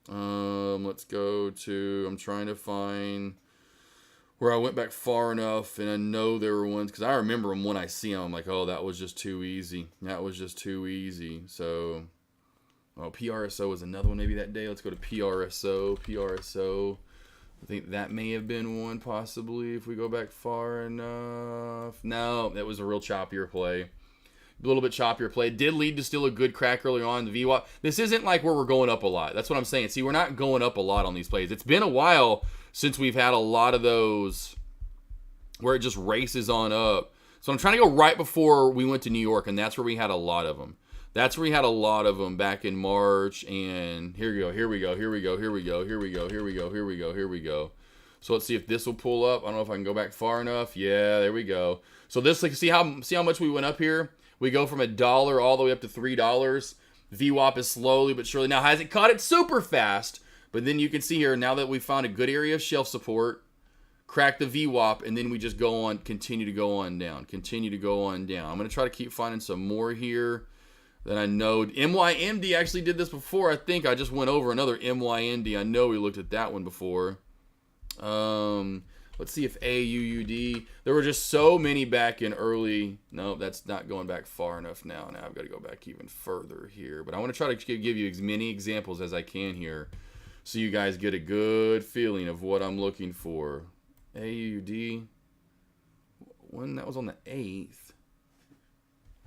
Let's go to, I'm trying to find where I went back far enough, and I know there were ones, because I remember them when I see them. I'm like, oh, that was just too easy. So, PRSO was another one maybe that day. Let's go to PRSO. I think that may have been one possibly if we go back far enough. No, that was a real choppier play. A little bit choppier play. It did lead to still a good crack early on. The VWAP. This isn't like where we're going up a lot. That's what I'm saying. See, we're not going up a lot on these plays. It's been a while since we've had a lot of those where it just races on up. So I'm trying to go right before we went to New York, and that's where we had a lot of them. That's where we had a lot of them back in March, and here we go. So let's see if this will pull up. I don't know if I can go back far enough. Yeah, there we go. So this, like, see how much we went up here? We go from $1 all the way up to $3. VWAP is slowly but surely. Now, hasn't caught it super fast, but then you can see here, now that we found a good area of shelf support, crack the VWAP, and then we just continue to go on down. I'm going to try to keep finding some more here that I know. MYMD actually did this before. I think I just went over another MYMD. I know we looked at that one before. Let's see if AUUD. There were just so many back in early. No, that's not going back far enough now. Now I've got to go back even further here. But I want to try to give you as many examples as I can here so you guys get a good feeling of what I'm looking for. AUD. When that was on the 8th.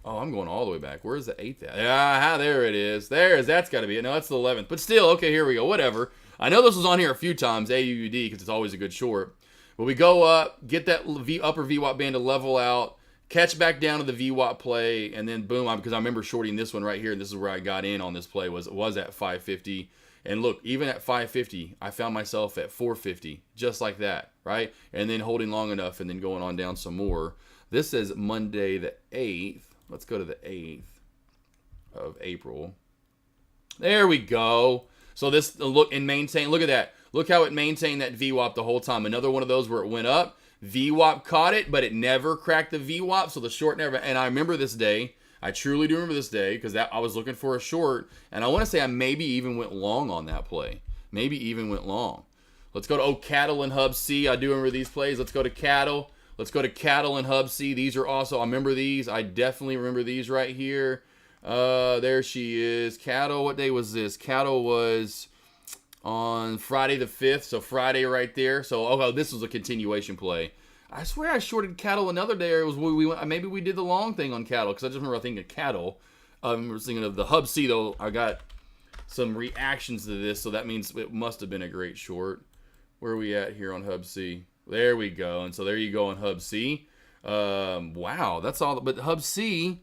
Oh, I'm going all the way back. Where's the 8th at? Yeah, there it is. That's got to be it. No, that's the 11th. But still, okay, here we go. Whatever. I know this was on here a few times, AUD, because it's always a good short. But we go up, get that upper VWAP band to level out, catch back down to the VWAP play, and then boom, because I remember shorting this one right here, and this is where I got in on this play, was at 550. And look, even at 550, I found myself at 450, just like that, right? And then holding long enough and then going on down some more. This is Monday the 8th. Let's go to the 8th of April. There we go. So this, look and maintain, look at that. Look how it maintained that VWAP the whole time. Another one of those where it went up. VWAP caught it, but it never cracked the VWAP, so the short never, and I remember this day. I truly do remember this day because I was looking for a short, and I want to say I maybe even went long on that play. Maybe even went long. Let's go to Cattle and Hub C. I do remember these plays. Let's go to Cattle. Let's go to Cattle and Hub C. These are also, I remember these. I definitely remember these right here. There she is. Cattle, what day was this? Cattle was on Friday the 5th, so Friday right there. So, this was a continuation play. I swear I shorted Cattle another day. Or it was maybe we did the long thing on Cattle, because I just remember thinking of Cattle. I remember thinking of the Hub C, though. I got some reactions to this, so that means it must have been a great short. Where are we at here on Hub C? There we go. And so there you go on Hub C. Wow, that's all. But Hub C,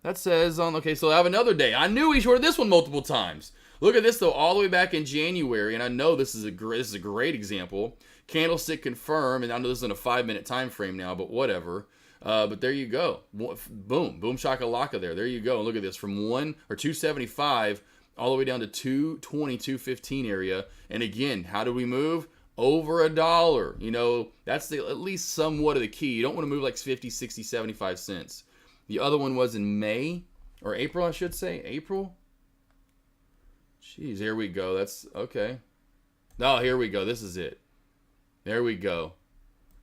that says on, okay, so I have another day. I knew he shorted this one multiple times. Look at this, though, all the way back in January, and I know this is a great example. Candlestick confirm, and I know this is in a 5-minute time frame now, but whatever. But there you go. Boom shakalaka there you go. Look at this, from 275 all the way down to 220, 215 area. And again, how do we move? Over $1. You know, that's at least somewhat of the key. You don't want to move like 50, 60, 75 cents. The other one was in May, or April, I should say. April? Jeez, here we go. That's okay. No, here we go. This is it. There we go.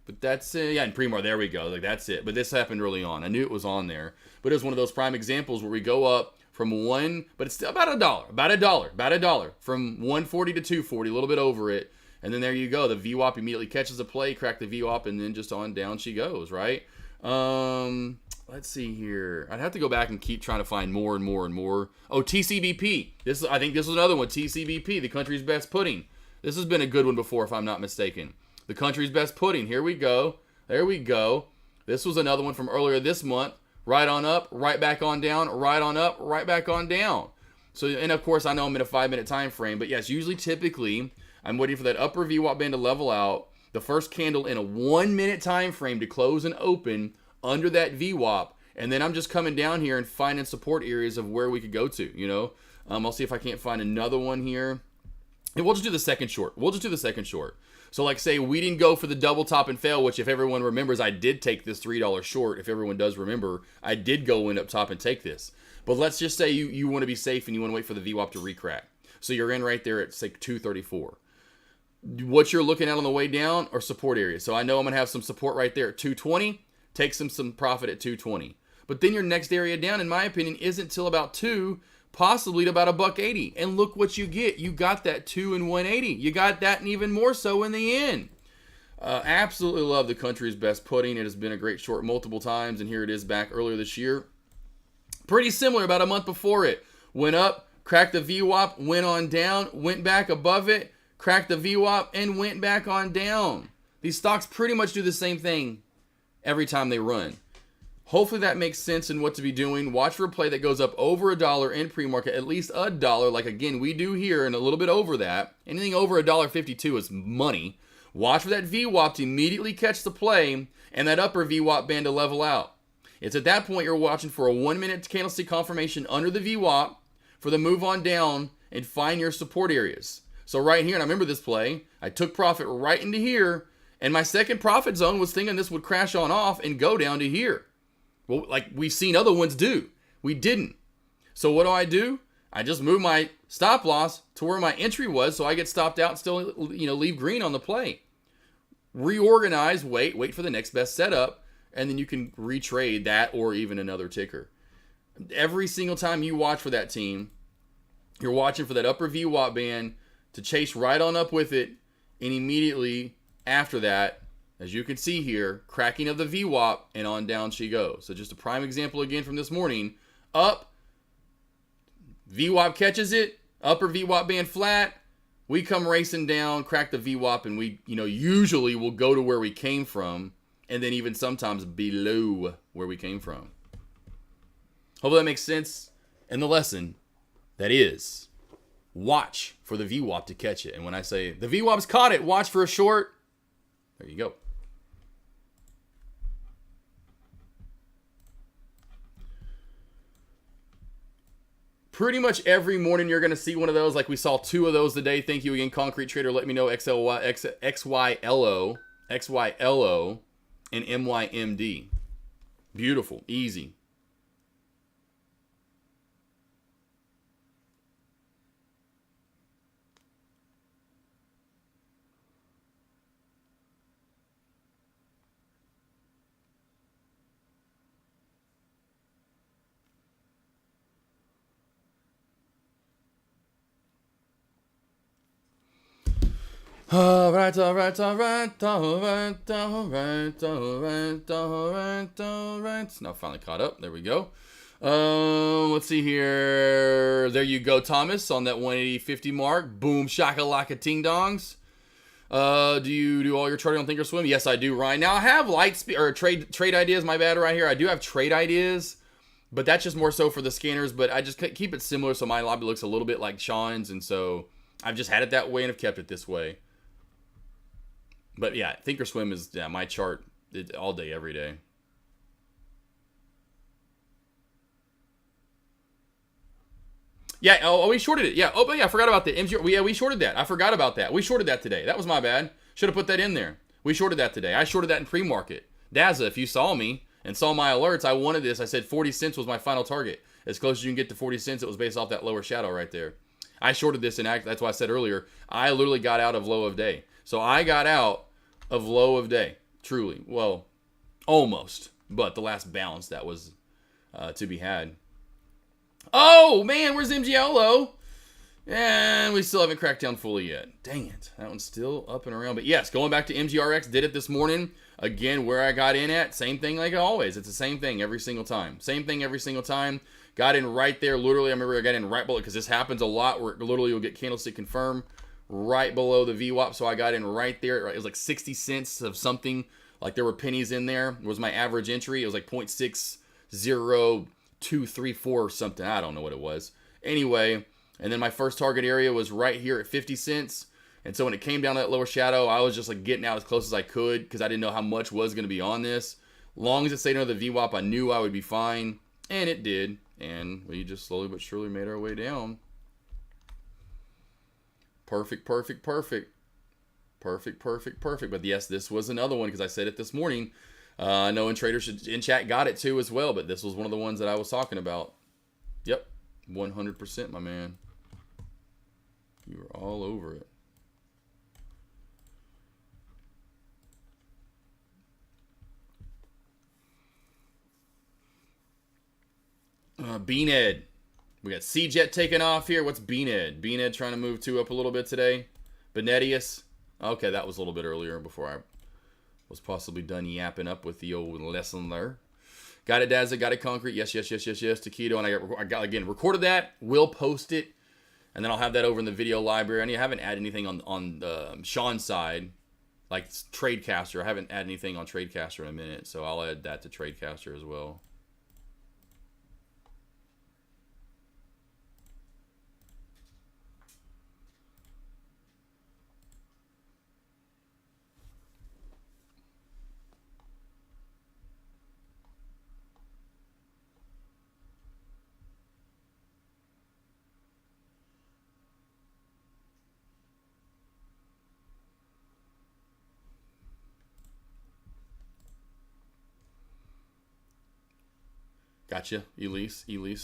But that's yeah, in Premar, there we go. Like, that's it. But this happened early on. I knew it was on there. But it was one of those prime examples where we go up from one, but it's still about $1. From 140 to 240, a little bit over it. And then there you go. The VWAP immediately catches a play, crack the VWAP, and then just on down she goes, right? Let's see here. I'd have to go back and keep trying to find more and more and more. Oh, TCBP. I think this was another one. TCBP, the country's best pudding. This has been a good one before, if I'm not mistaken. The country's best pudding. Here we go. There we go. This was another one from earlier this month. Right on up, right back on down, right on up, right back on down. So, and of course, I know I'm in a 5-minute time frame, but yes, typically, I'm waiting for that upper VWAP band to level out. The first candle in a 1-minute time frame to close and open under that VWAP, and then I'm just coming down here and finding support areas of where we could go to, you know. I'll see if I can't find another one here. And we'll just do the second short. So like say we didn't go for the double top and fail, which if everyone remembers, I did take this $3 short. If everyone does remember, I did go in up top and take this. But let's just say you want to be safe and you want to wait for the VWAP to recrack. So you're in right there at say 234. What you're looking at on the way down are support areas. So I know I'm going to have some support right there at 220. Take some profit at 220. But then your next area down, in my opinion, isn't till about 2, possibly to about $1.80. And look what you get. You got that 2 and 180. You got that and even more so in the end. Absolutely love the country's best pudding. It has been a great short multiple times, and here it is back earlier this year. Pretty similar, about a month before it. Went up, cracked the VWAP, went on down, went back above it, cracked the VWAP, and went back on down. These stocks pretty much do the same thing every time they run. Hopefully that makes sense in what to be doing. Watch for a play that goes up over $1 in pre-market, at least $1, like again we do here, and a little bit over that. Anything over $1.52 is money. Watch for that VWAP to immediately catch the play and that upper VWAP band to level out. It's at that point you're watching for a 1-minute candlestick confirmation under the VWAP for the move on down and find your support areas. So right here, and I remember this play, I took profit right into here, and my second profit zone was thinking this would crash on off and go down to here. Well, like we've seen other ones do. We didn't. So what do? I just move my stop loss to where my entry was so I get stopped out and still, leave green on the play. Reorganize, wait for the next best setup, and then you can retrade that or even another ticker. Every single time you watch for that team, you're watching for that upper VWAP band to chase right on up with it, and immediately after that, as you can see here, cracking of the VWAP, and on down she goes. So just a prime example again from this morning. Up, VWAP catches it, upper VWAP band flat, we come racing down, crack the VWAP, and we, usually will go to where we came from and then even sometimes below where we came from. Hopefully that makes sense. And the lesson, that is, watch for the VWAP to catch it. And when I say the VWAP's caught it, watch for a short, there you go. Pretty much every morning you're going to see one of those. Like we saw 2 of those today. Thank you again, Concrete Trader. Let me know XYLO, and MYMD. Beautiful. Easy. All right. Now finally caught up. There we go. Let's see here. There you go, Thomas, on that 180.50 mark. Boom, shakalaka ting dongs. Do you do all your charting on Thinkorswim? Yes, I do, Ryan. Now I have trade ideas. My bad, right here. I do have trade ideas, but that's just more so for the scanners. But I just keep it similar so my lobby looks a little bit like Sean's, and so I've just had it that way and have kept it this way. But yeah, Thinkorswim is my chart all day, every day. Yeah, we shorted it. Yeah, but yeah, I forgot about that. We shorted that. I forgot about that. We shorted that today. That was my bad. Should have put that in there. We shorted that today. I shorted that in pre-market. Dazza, if you saw me and saw my alerts, I wanted this. I said 40 cents was my final target. As close as you can get to 40 cents, it was based off that lower shadow right there. I shorted this, and that's why I said earlier, I literally got out of low of day. So I got out of low of day, truly. Well, almost. But the last balance that was to be had. Oh, man, where's MGLO? And we still haven't cracked down fully yet. Dang it. That one's still up and around. But yes, going back to MGRX, did it this morning. Again, where I got in at, same thing like always. It's the same thing every single time. Same thing every single time. Got in right there. Literally, I remember I got in right below, because this happens a lot where literally you'll get candlestick confirm right below the VWAP. So I got in right there. It was like 60 cents of something. Like there were pennies in there. It was my average entry. It was like 0.60234 or something. I don't know what it was. Anyway, and then my first target area was right here at 50 cents. And so when it came down to that lower shadow, I was just like getting out as close as I could because I didn't know how much was going to be on this. Long as it stayed under the VWAP, I knew I would be fine. And it did. And we just slowly but surely made our way down. Perfect. But yes, this was another one because I said it this morning. I know traders in chat got it too as well, but this was one of the ones that I was talking about. Yep, 100%, my man. You were all over it. Beanhead. We got C-Jet taking off here. What's Beanhead? Beanhead trying to move 2 up a little bit today. Benedius. Okay, that was a little bit earlier before I was possibly done yapping up with the old lesson there. Got it, Dazza. Got it, Concrete. Yes. Taquito. And I got again, recorded that. Will post it. And then I'll have that over in the video library. I haven't added anything on Sean's side. Like Tradecaster. I haven't added anything on Tradecaster in a minute. So I'll add that to Tradecaster as well. Gotcha, Elise. I'm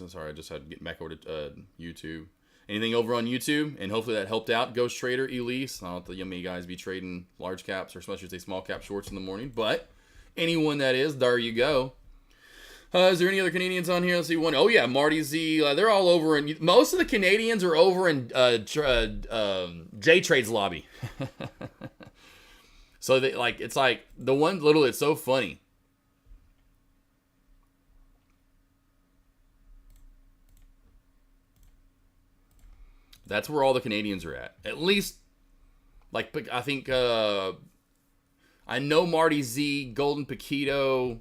sorry, I just had to get back over to YouTube. Anything over on YouTube? And hopefully that helped out. Ghost Trader, Elise. I don't know if the yummy guys be trading large caps, or especially say small cap shorts in the morning. But anyone that is, there you go. Is there any other Canadians on here? Let's see one. Oh yeah, Marty Z. They're all over, and most of the Canadians are over in J Trade's lobby. So they it's like the one literally. It's so funny. That's where all the Canadians are at. At least, like, I think I know Marty Z, Golden Paquito,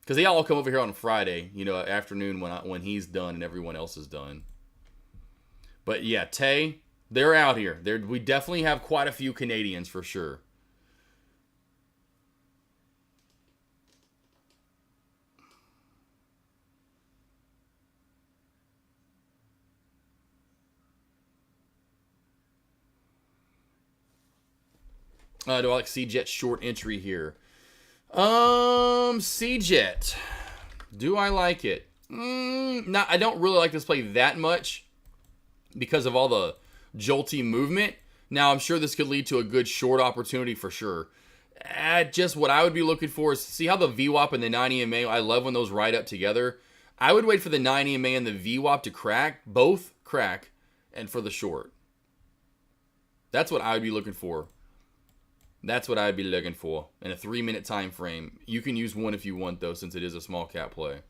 because they all come over here on Friday, you know, afternoon when he's done and everyone else is done. But yeah, Tay, they're out here. We definitely have quite a few Canadians for sure. Do I like C-Jet short entry here? C-Jet. Do I like it? No, I don't really like this play that much because of all the jolty movement. Now, I'm sure this could lead to a good short opportunity for sure. Just what I would be looking for is, see how the VWAP and the 9 EMA, I love when those ride up together. I would wait for the 9 EMA and the VWAP to crack, both crack, and for the short. That's what I would be looking for. That's what I'd be looking for in a 3-minute time frame. You can use one if you want, though, since it is a small cap play.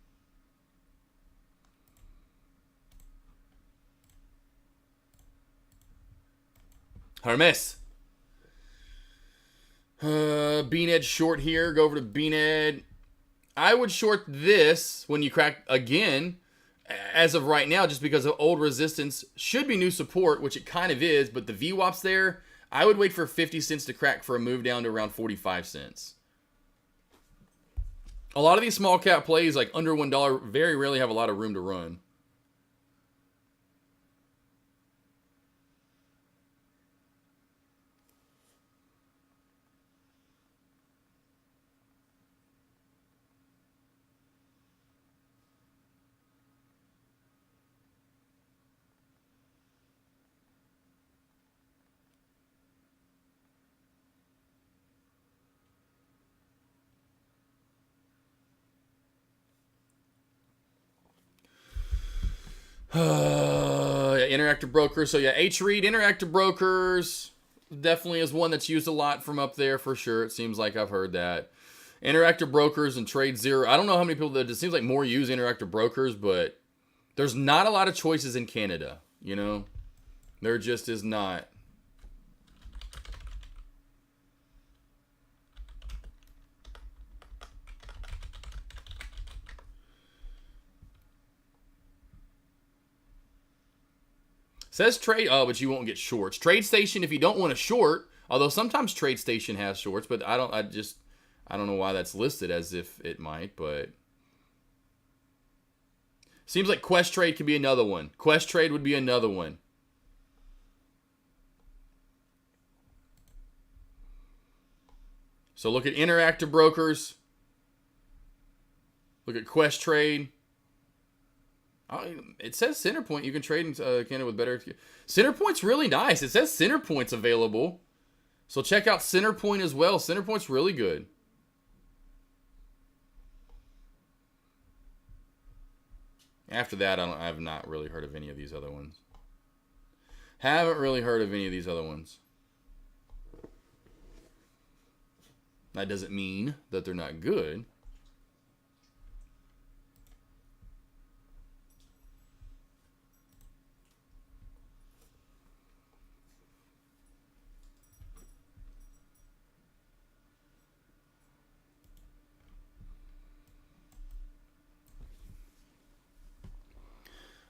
Hermes. Beanhead short here. Go over to Beanhead. I would short this when you crack again, as of right now, just because of old resistance. Should be new support, which it kind of is, but the VWAP's there. I would wait for 50 cents to crack for a move down to around 45 cents. A lot of these small cap plays, like under $1, very rarely have a lot of room to run. Interactive brokers. So yeah, H-Read, interactive brokers definitely is one that's used a lot from up there for sure. It seems like I've heard that. Interactive brokers and Trade Zero. I don't know how many people that it seems like more use interactive brokers, but there's not a lot of choices in Canada, you know? There just is not. Says trade, oh, but you won't get shorts. Trade Station, if you don't want a short, although sometimes Trade Station has shorts, but I don't know why that's listed as if it might, but seems like Quest Trade could be another one. Quest Trade would be another one. So look at interactive brokers. Look at Quest Trade. It says Centerpoint. You can trade in Canada with better. Centerpoint's really nice. It says Centerpoint's available. So check out Centerpoint as well. Centerpoint's really good. After that, I have not really heard of any of these other ones. Haven't really heard of any of these other ones. That doesn't mean that they're not good.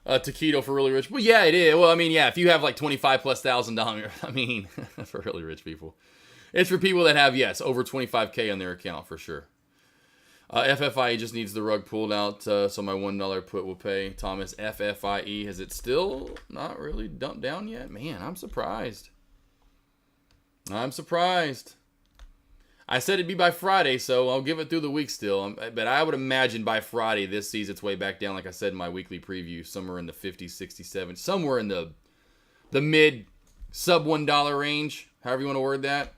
Taquito for really rich. Well, yeah, it is. Well, I mean, yeah, if you have like $25,000+, I mean, for really rich people. It's for people that have, yes, over 25K on their account for sure. FFIE just needs the rug pulled out, so my $1 put will pay. Thomas, FFIE, has it still not really dumped down yet? Man, I'm surprised. I'm surprised. I said it'd be by Friday, so I'll give it through the week still. But I would imagine by Friday this sees its way back down, like I said in my weekly preview, somewhere in the 50, 67, somewhere in the mid sub $1 range, however you want to word that.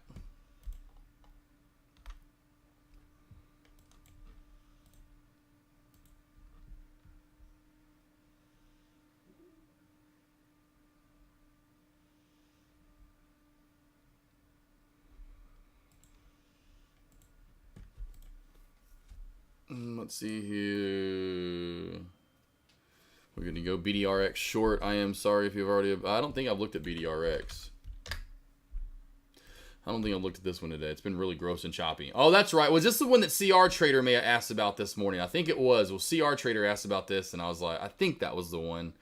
Let's see here. We're going to go BDRX short. I am sorry if you've already... I don't think I've looked at BDRX. I don't think I looked at this one today. It's been really gross and choppy. Oh, that's right. Was this the one that CR Trader may have asked about this morning? I think it was. Well, CR Trader asked about this, and I was like, I think that was the one.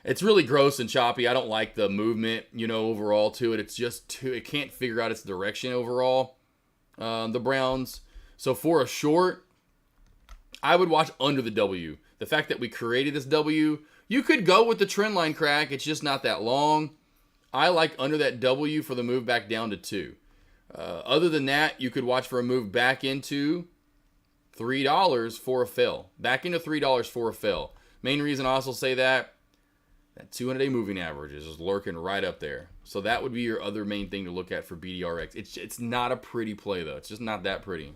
It's really gross and choppy. I don't like the movement, you know, overall to it. It's just too, it can't figure out its direction overall, the Browns. So for a short, I would watch under the W. The fact that we created this W, you could go with the trend line crack. It's just not that long. I like under that W for the move back down to 2. Other than that, you could watch for a move back into $3 for a fill. Back into $3 for a fill. Main reason I also say that 200-day moving average is just lurking right up there. So that would be your other main thing to look at for BDRX. It's not a pretty play, though. It's just not that pretty.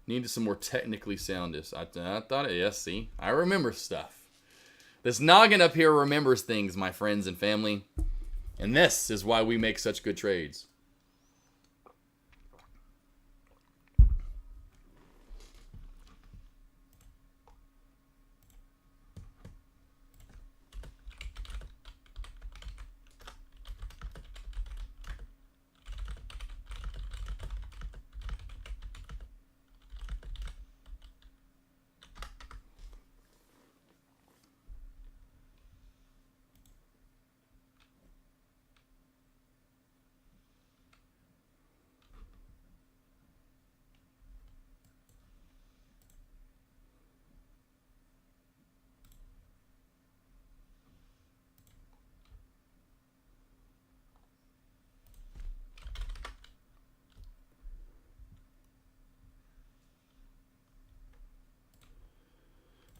Needed some more technically soundness. I thought, yes, see? I remember stuff. This noggin up here remembers things, my friends and family. And this is why we make such good trades.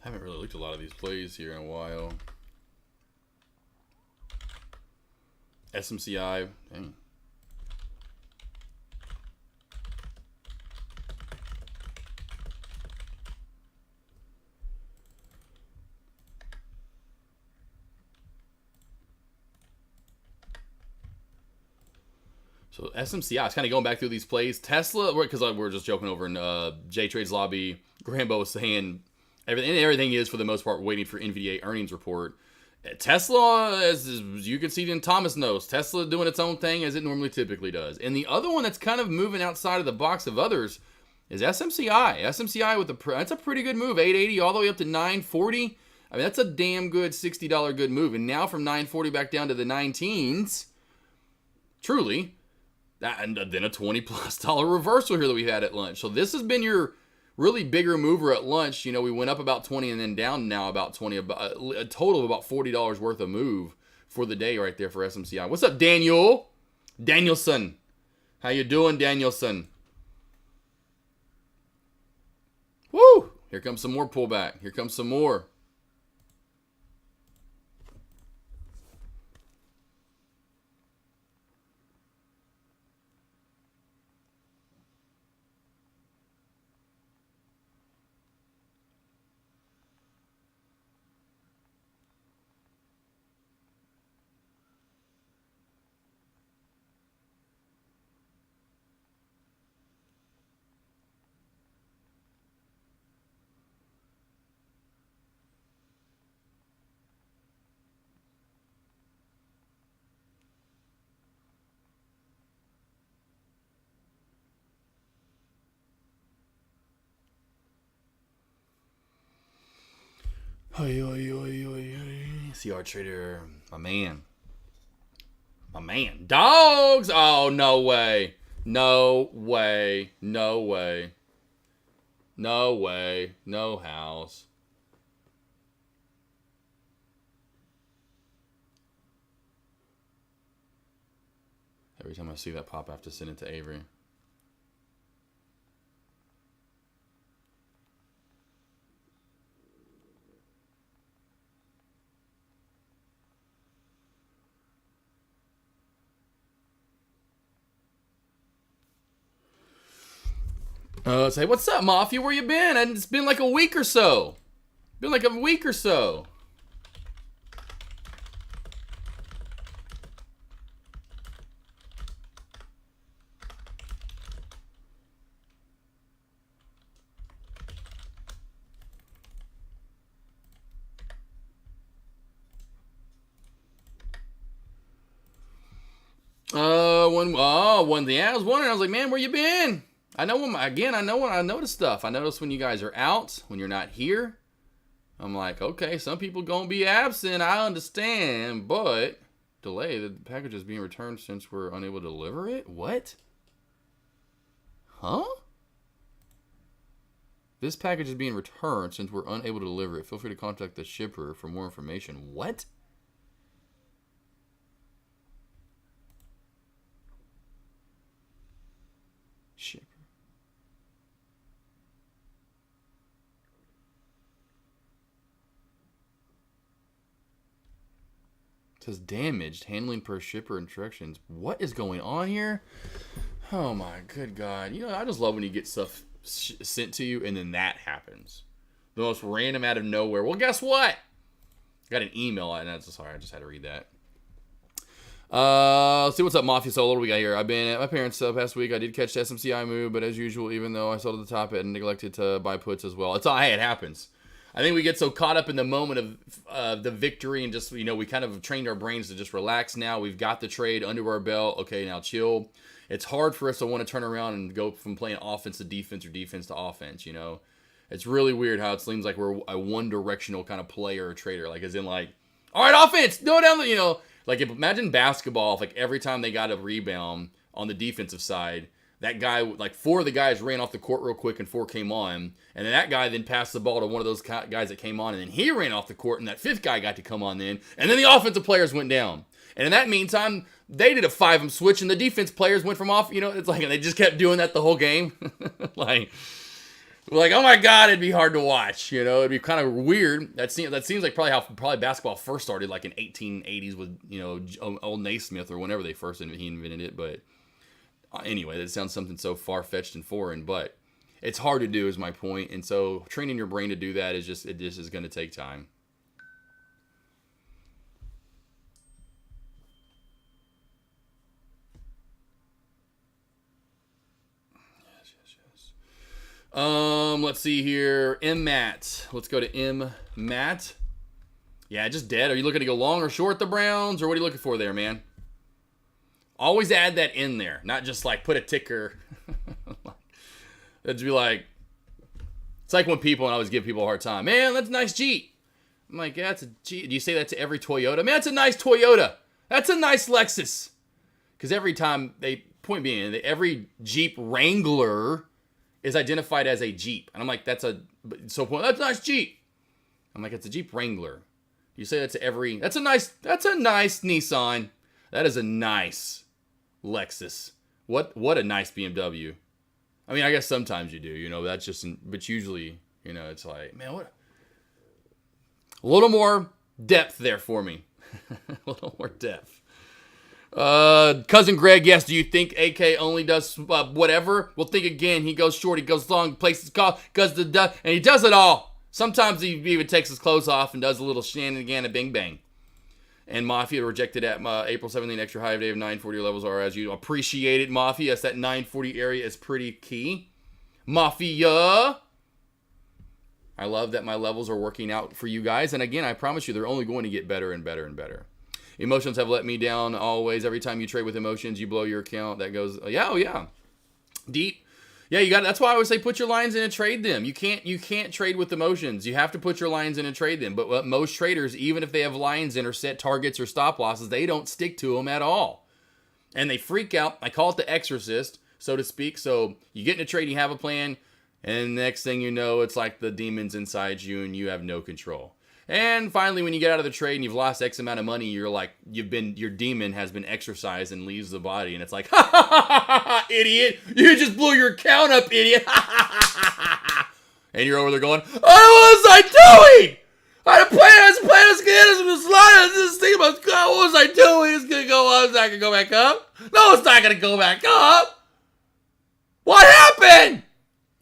I haven't really looked at a lot of these plays here in a while. SMCI. Dang. So SMCI, it's kind of going back through these plays. Tesla, because we're just joking over in J Trades Lobby. Grambo was saying everything is, for the most part, waiting for NVDA earnings report. Tesla, as you can see in Thomas knows, Tesla doing its own thing as it normally typically does. And the other one that's kind of moving outside of the box of others is SMCI. SMCI that's a pretty good move, 880 all the way up to 940. I mean, that's a damn good $60 good move. And now from 940 back down to the 19s, truly, and then a $20+ reversal here that we had at lunch. So this has been your really bigger mover at lunch. You know, we went up about 20 and then down now about 20, a total of about $40 worth of move for the day right there for SMCI. What's up, Daniel? Danielson. How you doing, Danielson? Woo! Here comes some more pullback. Here comes some more. CR Trader, my man. My man. Dogs! Oh, no way. No way. No way. No way. No house. Every time I see that pop, I have to send it to Avery. Say, what's up, Mafia? Where you been? And it's been like a week or so. Been like a week or so. I was wondering. I was like, man, where you been? I know I notice stuff. I notice when you guys are out, when you're not here. I'm like, okay, some people gonna be absent. I understand, but delay. The package is being returned since we're unable to deliver it. What? Huh? This package is being returned since we're unable to deliver it. Feel free to contact the shipper for more information. What? Shipper. It says damaged. Handling per shipper instructions. What is going on here? Oh my good God. You know, I just love when you get stuff sent to you and then that happens. The most random out of nowhere. Well, guess what? I got an email and that's sorry, I just had to read that. Let's see what's up, Mafia Solo. What do we got here? I've been at my parents' past week. I did catch the SMCI move, but as usual, even though I sold at the top, I neglected to buy puts as well. It's all, hey, it happens. I think we get so caught up in the moment of the victory and just, you know, we kind of trained our brains to just relax now. We've got the trade under our belt. Okay, now chill. It's hard for us to want to turn around and go from playing offense to defense or defense to offense, you know. It's really weird how it seems like we're a one-directional kind of player or trader. Like, as in, like, all right, offense, go down the, you know. Like, imagine basketball if, like, every time they got a rebound on the defensive side, that guy, like, 4 of the guys ran off the court real quick and 4 came on. And then that guy then passed the ball to one of those guys that came on. And then he ran off the court and that 5th guy got to come on then. And then the offensive players went down. And in that meantime, they did a 5-'em switch and the defense players went from off, you know, it's like, and they just kept doing that the whole game. like, oh my God, it'd be hard to watch, you know, it'd be kind of weird. That seems like probably how basketball first started, like in 1880s with, you know, old Naismith or whenever they first he invented it. But anyway, that sounds something so far-fetched and foreign, but it's hard to do is my point. And so training your brain to do that is just is going to take time. Let's see here. M Matt. Let's go to M Matt. Yeah, just dead. Are you looking to go long or short the Browns, or what are you looking for there, man? Always add that in there, not just like put a ticker. That'd be like, it's like when people, and I always give people a hard time. Man, that's a nice Jeep. I'm like, yeah, it's a Jeep. Do you say that to every Toyota? Man, that's a nice Toyota. That's a nice Lexus. Because every time point being, every Jeep Wrangler is identified as a Jeep. And I'm like, that's a nice Jeep. I'm like, it's a Jeep Wrangler. You say that to every, that's a nice Nissan. That is a nice Lexus. What a nice BMW. I mean, I guess sometimes you do, you know, that's just, but usually, you know, it's like, man, what? A little more depth there for me. A little more depth. Cousin Greg, yes, do you think AK only does whatever? Well, think again. He goes short, he goes long, places call, and he does it all. Sometimes he even takes his clothes off and does a little shenanigan and bing bang. And Mafia rejected at April 17th, extra high day of 940 levels are as you appreciate it, Mafia. Yes, that 940 area is pretty key. Mafia. I love that my levels are working out for you guys. And again, I promise you, they're only going to get better and better and better. Emotions have let me down always. Every time you trade with emotions, you blow your account. That goes, yeah. Deep. Yeah, you got. That's why I always say put your lines in and trade them. You can't trade with emotions. You have to put your lines in and trade them. But most traders, even if they have lines in or set targets or stop losses, they don't stick to them at all. And they freak out. I call it the exorcist, so to speak. So you get in a trade, you have a plan, and next thing you know, it's like the demons inside you and you have no control. And finally, when you get out of the trade and you've lost X amount of money, you're like, your demon has been exorcised and leaves the body. And it's like, ha ha ha ha ha, idiot. You just blew your account up, idiot. Ha ha ha ha ha. And you're over there going, what was I doing? I had a plan. I was this thing about, God, what was I doing? It's going to go up. It's not going to go back up. No, it's not going to go back up. What happened?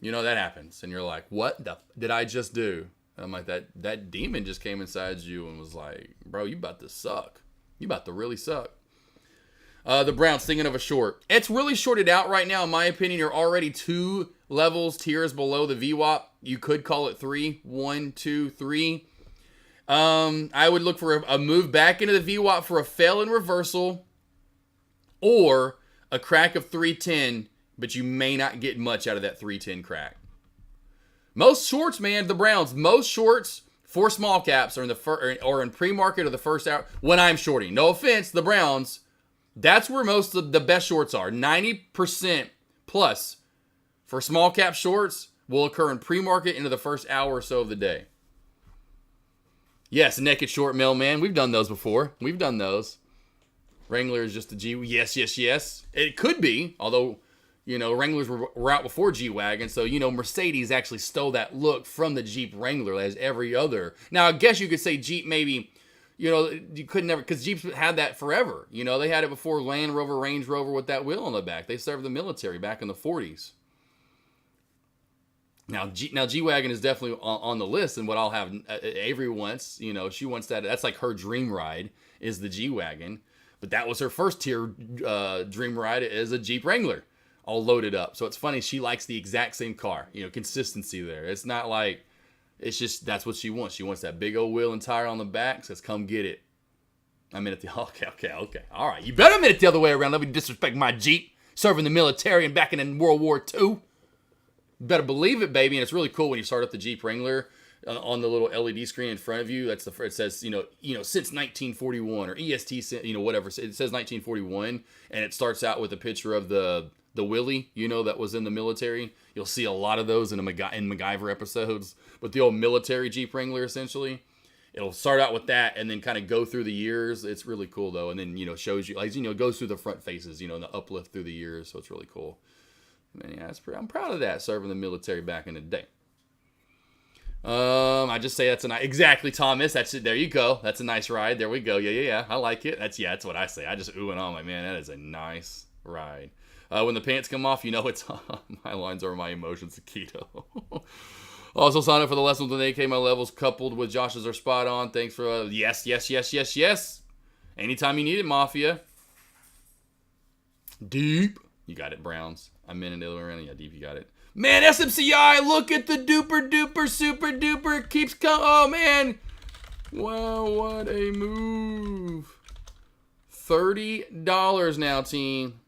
You know, that happens. And you're like, what the did I just do? And I'm like, that demon just came inside you and was like, bro, you about to suck. You about to really suck. The Browns, thinking of a short. It's really shorted out right now, in my opinion. You're already 2 tiers below the VWAP. You could call it 3. 1, 2, 3. I would look for a move back into the VWAP for a fail and reversal. Or a crack of 310, but you may not get much out of that 310 crack. Most shorts, man, the Browns, most shorts for small caps are in the or in pre-market or the first hour when I'm shorting. No offense, the Browns, that's where most of the best shorts are. 90% plus for small cap shorts will occur in pre-market into the first hour or so of the day. Yes, naked short mailman. We've done those before. We've done those. Wrangler is just a G. Yes, yes, yes. It could be, although, you know, Wranglers were out before G-Wagon. So, you know, Mercedes actually stole that look from the Jeep Wrangler as every other. Now, I guess you could say Jeep maybe, you know, you could never, because Jeeps had that forever. You know, they had it before Land Rover, Range Rover with that wheel on the back. They served the military back in the 40s. Now G-Wagon is definitely on the list, and what I'll have, Avery wants, you know, she wants that. That's like her dream ride is the G-Wagon. But that was her first tier dream ride as a Jeep Wrangler, all loaded up. So it's funny, she likes the exact same car. You know, consistency there. It's not like, it's just, that's what she wants. She wants that big old wheel and tire on the back. Says, come get it. I'm in it the, okay. All right, you better admit it the other way around. Let me disrespect my Jeep, serving the military and back in World War II. Better believe it, baby. And it's really cool when you start up the Jeep Wrangler on the little LED screen in front of you. That's it says, you know, since 1941 or EST, you know, whatever. It says 1941, and it starts out with a picture of the Willie, you know, that was in the military. You'll see a lot of those in MacGyver episodes. But the old military Jeep Wrangler, essentially, it'll start out with that and then kind of go through the years. It's really cool though, and then, you know, shows you, like, you know, it goes through the front faces, you know, and the uplift through the years. So it's really cool. Man, yeah, I'm proud of that, serving the military back in the day. I just say that's a nice, exactly, Thomas. That's it. There you go. That's a nice ride. There we go. Yeah. I like it. That's what I say. I just ooh and oh, my man. That is a nice ride. When the pants come off, you know it's on. My lines are my emotions, keto. Also, sign up for the lessons with an AK. My levels coupled with Josh's are spot on. Thanks for yes. Anytime you need it, Mafia. Deep. You got it, Browns. I'm in it the other way around. Yeah, Deep, you got it. Man, SMCI, look at the duper duper super duper. It keeps coming. Oh, man. Wow, what a move. $30 now, team.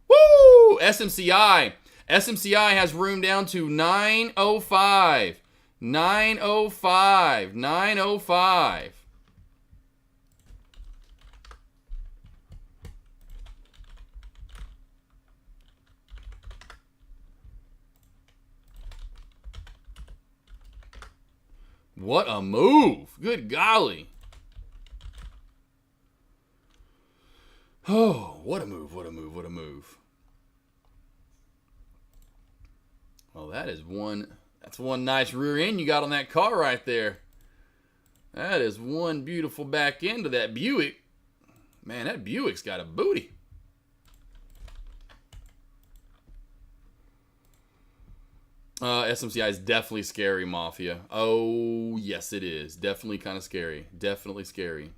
Woo! SMCI. SMCI has room down to 905. 905. What a move. Good golly. Oh, what a move. Well, that's one nice rear end you got on that car right there. That is one beautiful back end of that Buick. Man, that Buick's got a booty. SMCI is definitely scary, Mafia. Oh, yes, it is. Definitely kind of scary. Definitely scary.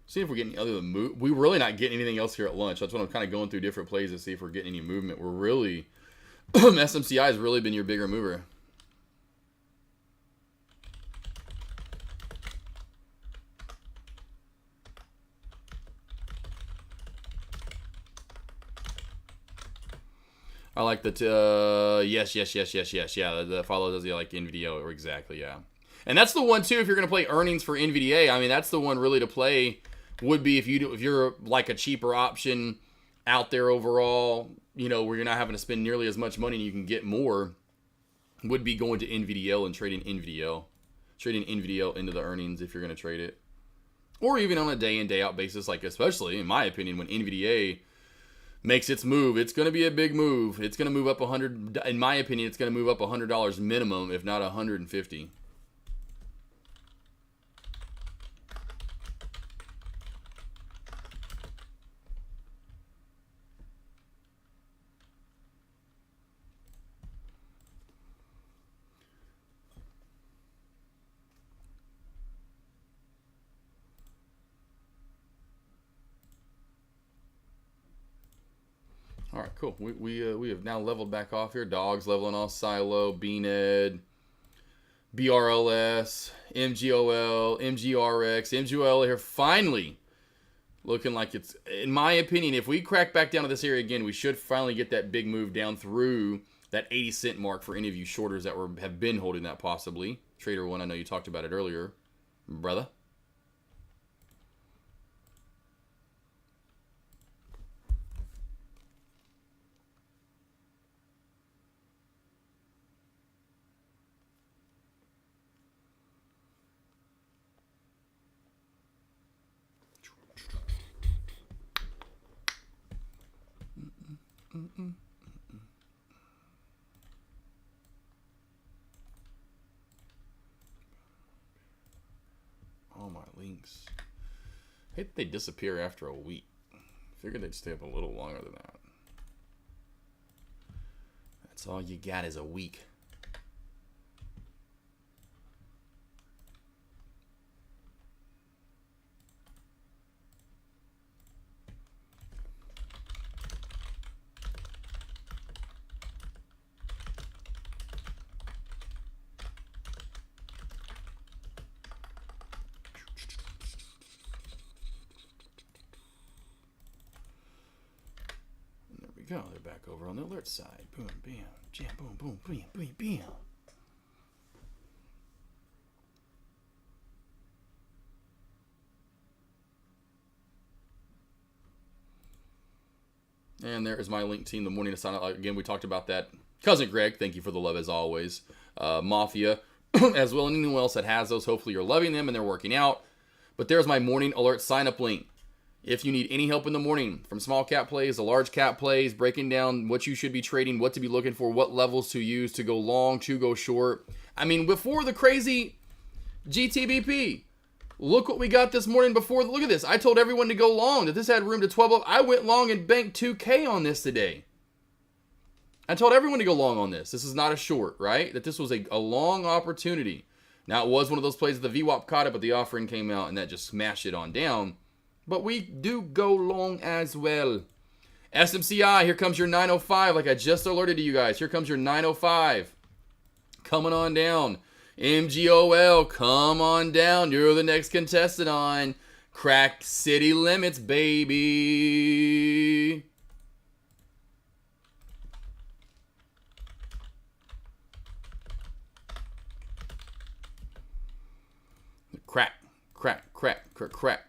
See if we're getting other than move. We're really not getting anything else here at lunch. That's what I'm kind of going through different plays to see if we're getting any movement. We're really SMCI has really been your bigger mover. I like the yes. Yeah, the follow does like NVDO or exactly, yeah. And that's the one too. If you're gonna play earnings for NVDA, I mean that's the one really to play. Would be if you're like a cheaper option out there overall, you know, where you're not having to spend nearly as much money and you can get more, would be going to NVDL and trading NVDL into the earnings if you're going to trade it. Or even on a day in, day out basis, like especially, in my opinion, when NVDA makes its move. It's going to be a big move. It's going to move up 100. In my opinion, it's going to move up $100 minimum, if not 150. All right, cool. We have now leveled back off here. Dogs leveling off Silo, Beaned, BRLS, MGOL, MGRX, MGOL here finally looking like it's, in my opinion, if we crack back down to this area again, we should finally get that big move down through that 80 cent mark for any of you shorters that have been holding that possibly. Trader One, I know you talked about it earlier, brother. All my links. I hate they disappear after a week. Figured they'd stay up a little longer than that. That's all you got is a week. Go. They're back over on the alert side. Boom, bam, jam, boom, boom, bam, bam, bam. And there is my link team, the morning to sign up. Again, we talked about that. Cousin Greg, thank you for the love as always. Mafia, as well, and anyone else that has those. Hopefully you're loving them and they're working out. But there's my morning alert sign up link. If you need any help in the morning, from small cap plays to large cap plays, breaking down what you should be trading, what to be looking for, what levels to use to go long, to go short. I mean, before the crazy GTBP, look what we got this morning before. Look at this. I told everyone to go long, that this had room to 12 up. I went long and banked 2K on this today. I told everyone to go long on this. This is not a short, right? That this was a long opportunity. Now, it was one of those plays that the VWAP caught it, but the offering came out and that just smashed it on down. But we do go long as well. SMCI, here comes your 905. Like I just alerted to you guys. Here comes your 905. Coming on down. MGOL, come on down. You're the next contestant on Cracked City Limits, baby. Crack, crack, crack, crack, crack.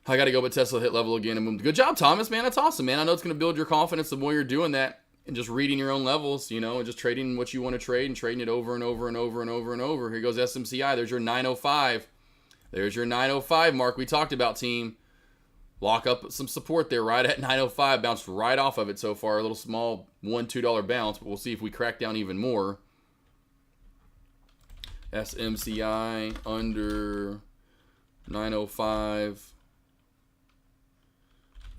I got to go with Tesla hit level again and boom. Good job, Thomas, man. That's awesome, man. I know it's going to build your confidence the more you're doing that and just reading your own levels, you know, and just trading what you want to trade and trading it over and over and over and over and over. Here goes SMCI. There's your 905. There's your 905 mark we talked about, team. Lock up some support there right at 905. Bounced right off of it so far. A little small $1, $2 bounce, but we'll see if we crack down even more. SMCI under 905.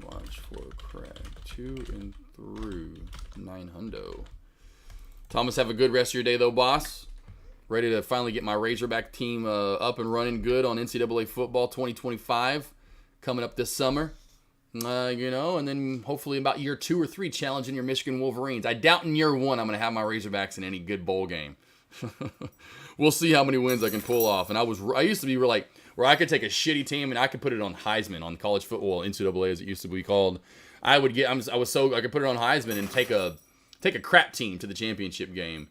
Watch for crack to and through 900. Thomas, have a good rest of your day, though, boss. Ready to finally get my Razorback team up and running good on NCAA football 2025 coming up this summer. You know, and then hopefully about year 2 or 3 challenging your Michigan Wolverines. I doubt in year 1 I'm going to have my Razorbacks in any good bowl game. We'll see how many wins I can pull off. And I used to be like, where I could take a shitty team and I could put it on Heisman on college football, NCAA as it used to be called. I could put it on Heisman and take a crap team to the championship game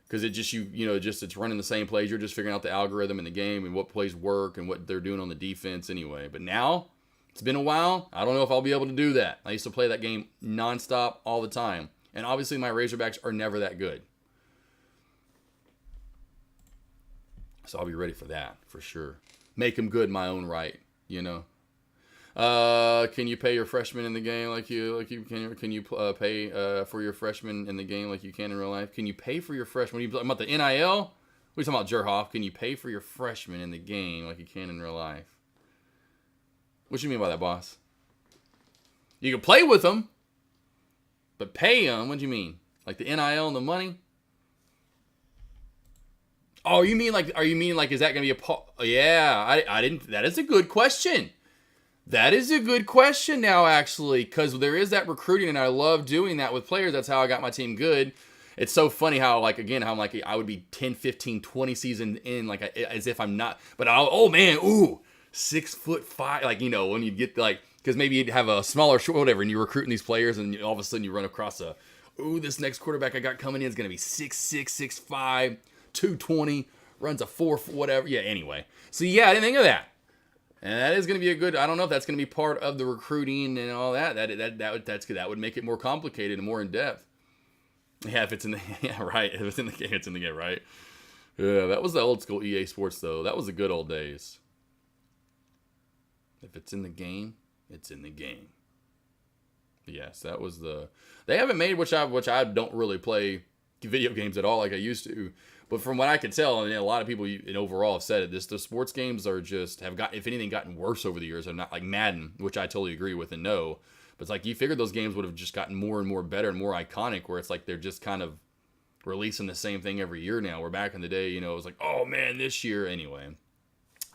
because it just it's running the same plays. You're just figuring out the algorithm in the game and what plays work and what they're doing on the defense anyway. But now it's been a while. I don't know if I'll be able to do that. I used to play that game nonstop all the time, and obviously my Razorbacks are never that good. So I'll be ready for that, for sure. Make him good in my own right, you know. Can you pay your freshmen in the game like you can? Can you pay for your freshmen in the game like you can in real life? Can you pay for your freshmen? You talking about the NIL? What are you talking about, Jerhoff? Can you pay for your freshmen in the game like you can in real life? What you mean by that, boss? You can play with them, but pay them. What do you mean? Like the NIL and the money? Oh, you mean like? Are you mean like? Is that gonna be a? Yeah, I didn't. That is a good question. That is a good question now, actually, because there is that recruiting, and I love doing that with players. That's how I got my team good. It's so funny how, like, again, how I'm like, I would be 10, 15, 20 seasons in, like, as if I'm not. But, oh, man, 6'5", like, you know, when you get, like, because maybe you'd have a smaller, short, whatever, and you're recruiting these players, and all of a sudden you run across this next quarterback I got coming in is going to be 6'6", 6'5", 220, runs a 4, whatever. Yeah, anyway. So, yeah, I didn't think of that. And that is going to be a good. I don't know if that's going to be part of the recruiting and all that. That would make it more complicated and more in depth. Yeah, if it's in the right. If it's in the game, it's in the game, right? Yeah, that was the old school EA Sports though. That was the good old days. If it's in the game, it's in the game. Yes, that was the. They haven't made which I don't really play video games at all like I used to. But from what I can tell, and a lot of people in overall have said it, the sports games are just if anything, gotten worse over the years. They're not like Madden, which I totally agree with and know. But it's like you figured those games would have just gotten more and more better and more iconic, where it's like they're just kind of releasing the same thing every year now. Where back in the day, you know, it was like, oh man, this year anyway.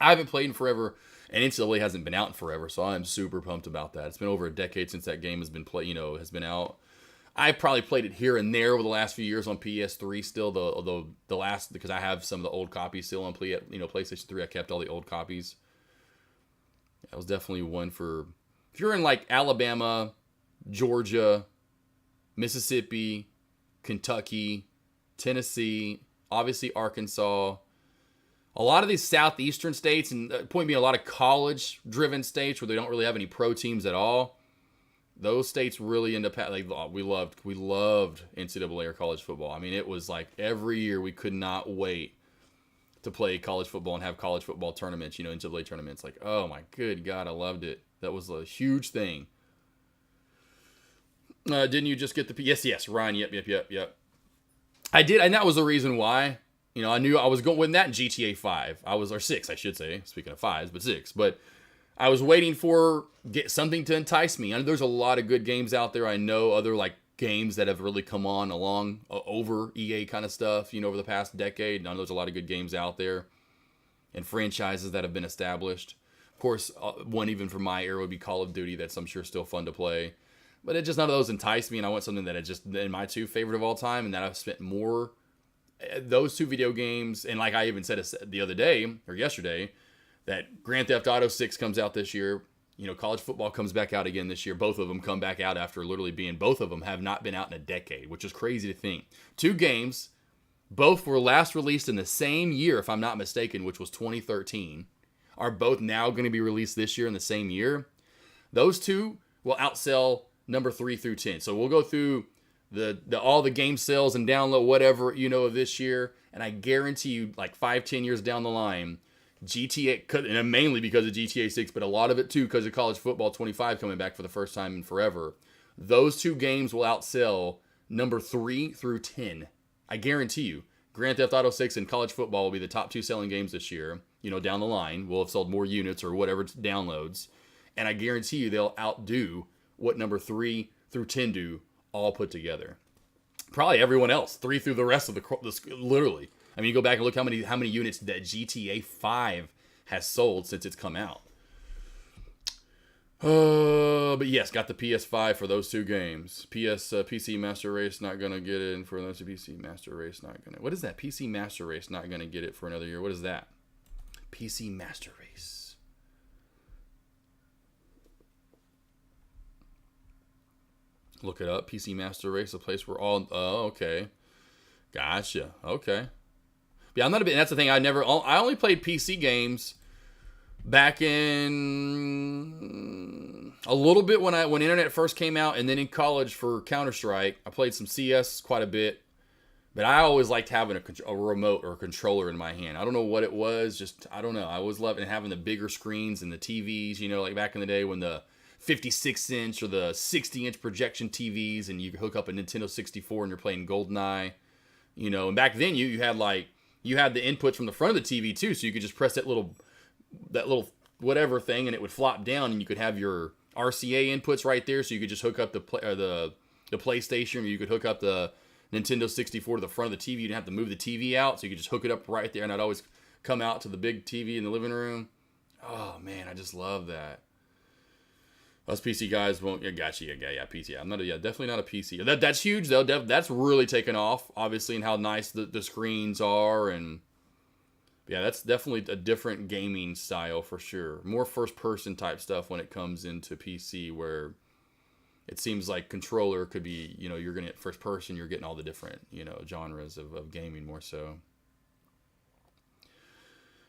I haven't played in forever, and NCAA hasn't been out in forever, so I'm super pumped about that. It's been over a decade since that game has been has been out. I probably played it here and there over the last few years on PS3 still, the last, because I have some of the old copies still on PlayStation 3. I kept all the old copies. That was definitely one for, if you're in like Alabama, Georgia, Mississippi, Kentucky, Tennessee, obviously Arkansas, a lot of these southeastern states, and point being a lot of college-driven states where they don't really have any pro teams at all. Those states really end up we loved NCAA or college football. I mean, it was like every year we could not wait to play college football and have college football tournaments, NCAA tournaments. Like, oh my good God, I loved it. That was a huge thing. Didn't you just get the yes, Ryan, yep. I did, and that was the reason why. I knew I was going with that in GTA 5. Or 6, I should say. Speaking of 5s, but 6. But I was waiting for something to entice me. I know there's a lot of good games out there. I know other like games that have really come on along over EA kind of stuff, over the past decade. I know there's a lot of good games out there and franchises that have been established. Of course, one even from my era would be Call of Duty. That's I'm sure still fun to play. But none of those enticed me, and I want something that just in my two favorite of all time, and that I've spent more those two video games. And like I even said the other day or yesterday, that Grand Theft Auto 6 comes out this year. College football comes back out again this year. Both of them come back out after literally both of them have not been out in a decade, which is crazy to think. Two games, both were last released in the same year, if I'm not mistaken, which was 2013, are both now going to be released this year in the same year. Those two will outsell number 3 through 10. So we'll go through all the game sales and download whatever, of this year. And I guarantee you, like 5-10 years down the line, GTA, and mainly because of GTA 6, but a lot of it too because of college football 25 coming back for the first time in forever. Those two games will outsell number 3 through 10. I guarantee you. Grand Theft Auto 6 and college football will be the top 2 selling games this year. Down the line, we'll have sold more units or whatever downloads. And I guarantee you they'll outdo what number 3 through 10 do all put together. Probably everyone else, 3 through the rest of the literally. I mean, you go back and look how many units that GTA 5 has sold since it's come out. But yes, got the PS5 for those two games. PC Master Race not gonna get it, and for those PC Master Race not gonna. What is that? PC Master Race not gonna get it for another year. What is that? PC Master Race. Look it up. PC Master Race, a place where all. Oh, okay. Gotcha. Okay. Yeah, I'm not a bit. That's the thing. I only played PC games back in a little bit when internet first came out, and then in college for Counter-Strike. I played some CS quite a bit. But I always liked having a remote or a controller in my hand. I don't know what it was. Just, I don't know. I always loved having the bigger screens and the TVs, you know, like back in the day when the 56-inch or the 60-inch projection TVs and you could hook up a Nintendo 64 and you're playing GoldenEye, you know. And back then you had the inputs from the front of the TV too, so you could just press that little whatever thing and it would flop down and you could have your RCA inputs right there, so you could just hook up the PlayStation, or you could hook up the Nintendo 64 to the front of the TV. You didn't have to move the TV out, so you could just hook it up right there, and I'd always come out to the big TV in the living room. Oh man, I just love that. Us PC guys won't. Yeah, gotcha. Yeah, PC. I'm not. Definitely not a PC. That's huge though. That's really taken off, obviously, and how nice the screens are, and yeah, that's definitely a different gaming style for sure. More first person type stuff when it comes into PC, where it seems like controller could be, you know, you're going to get first person, you're getting all the different, you know, genres of gaming more so.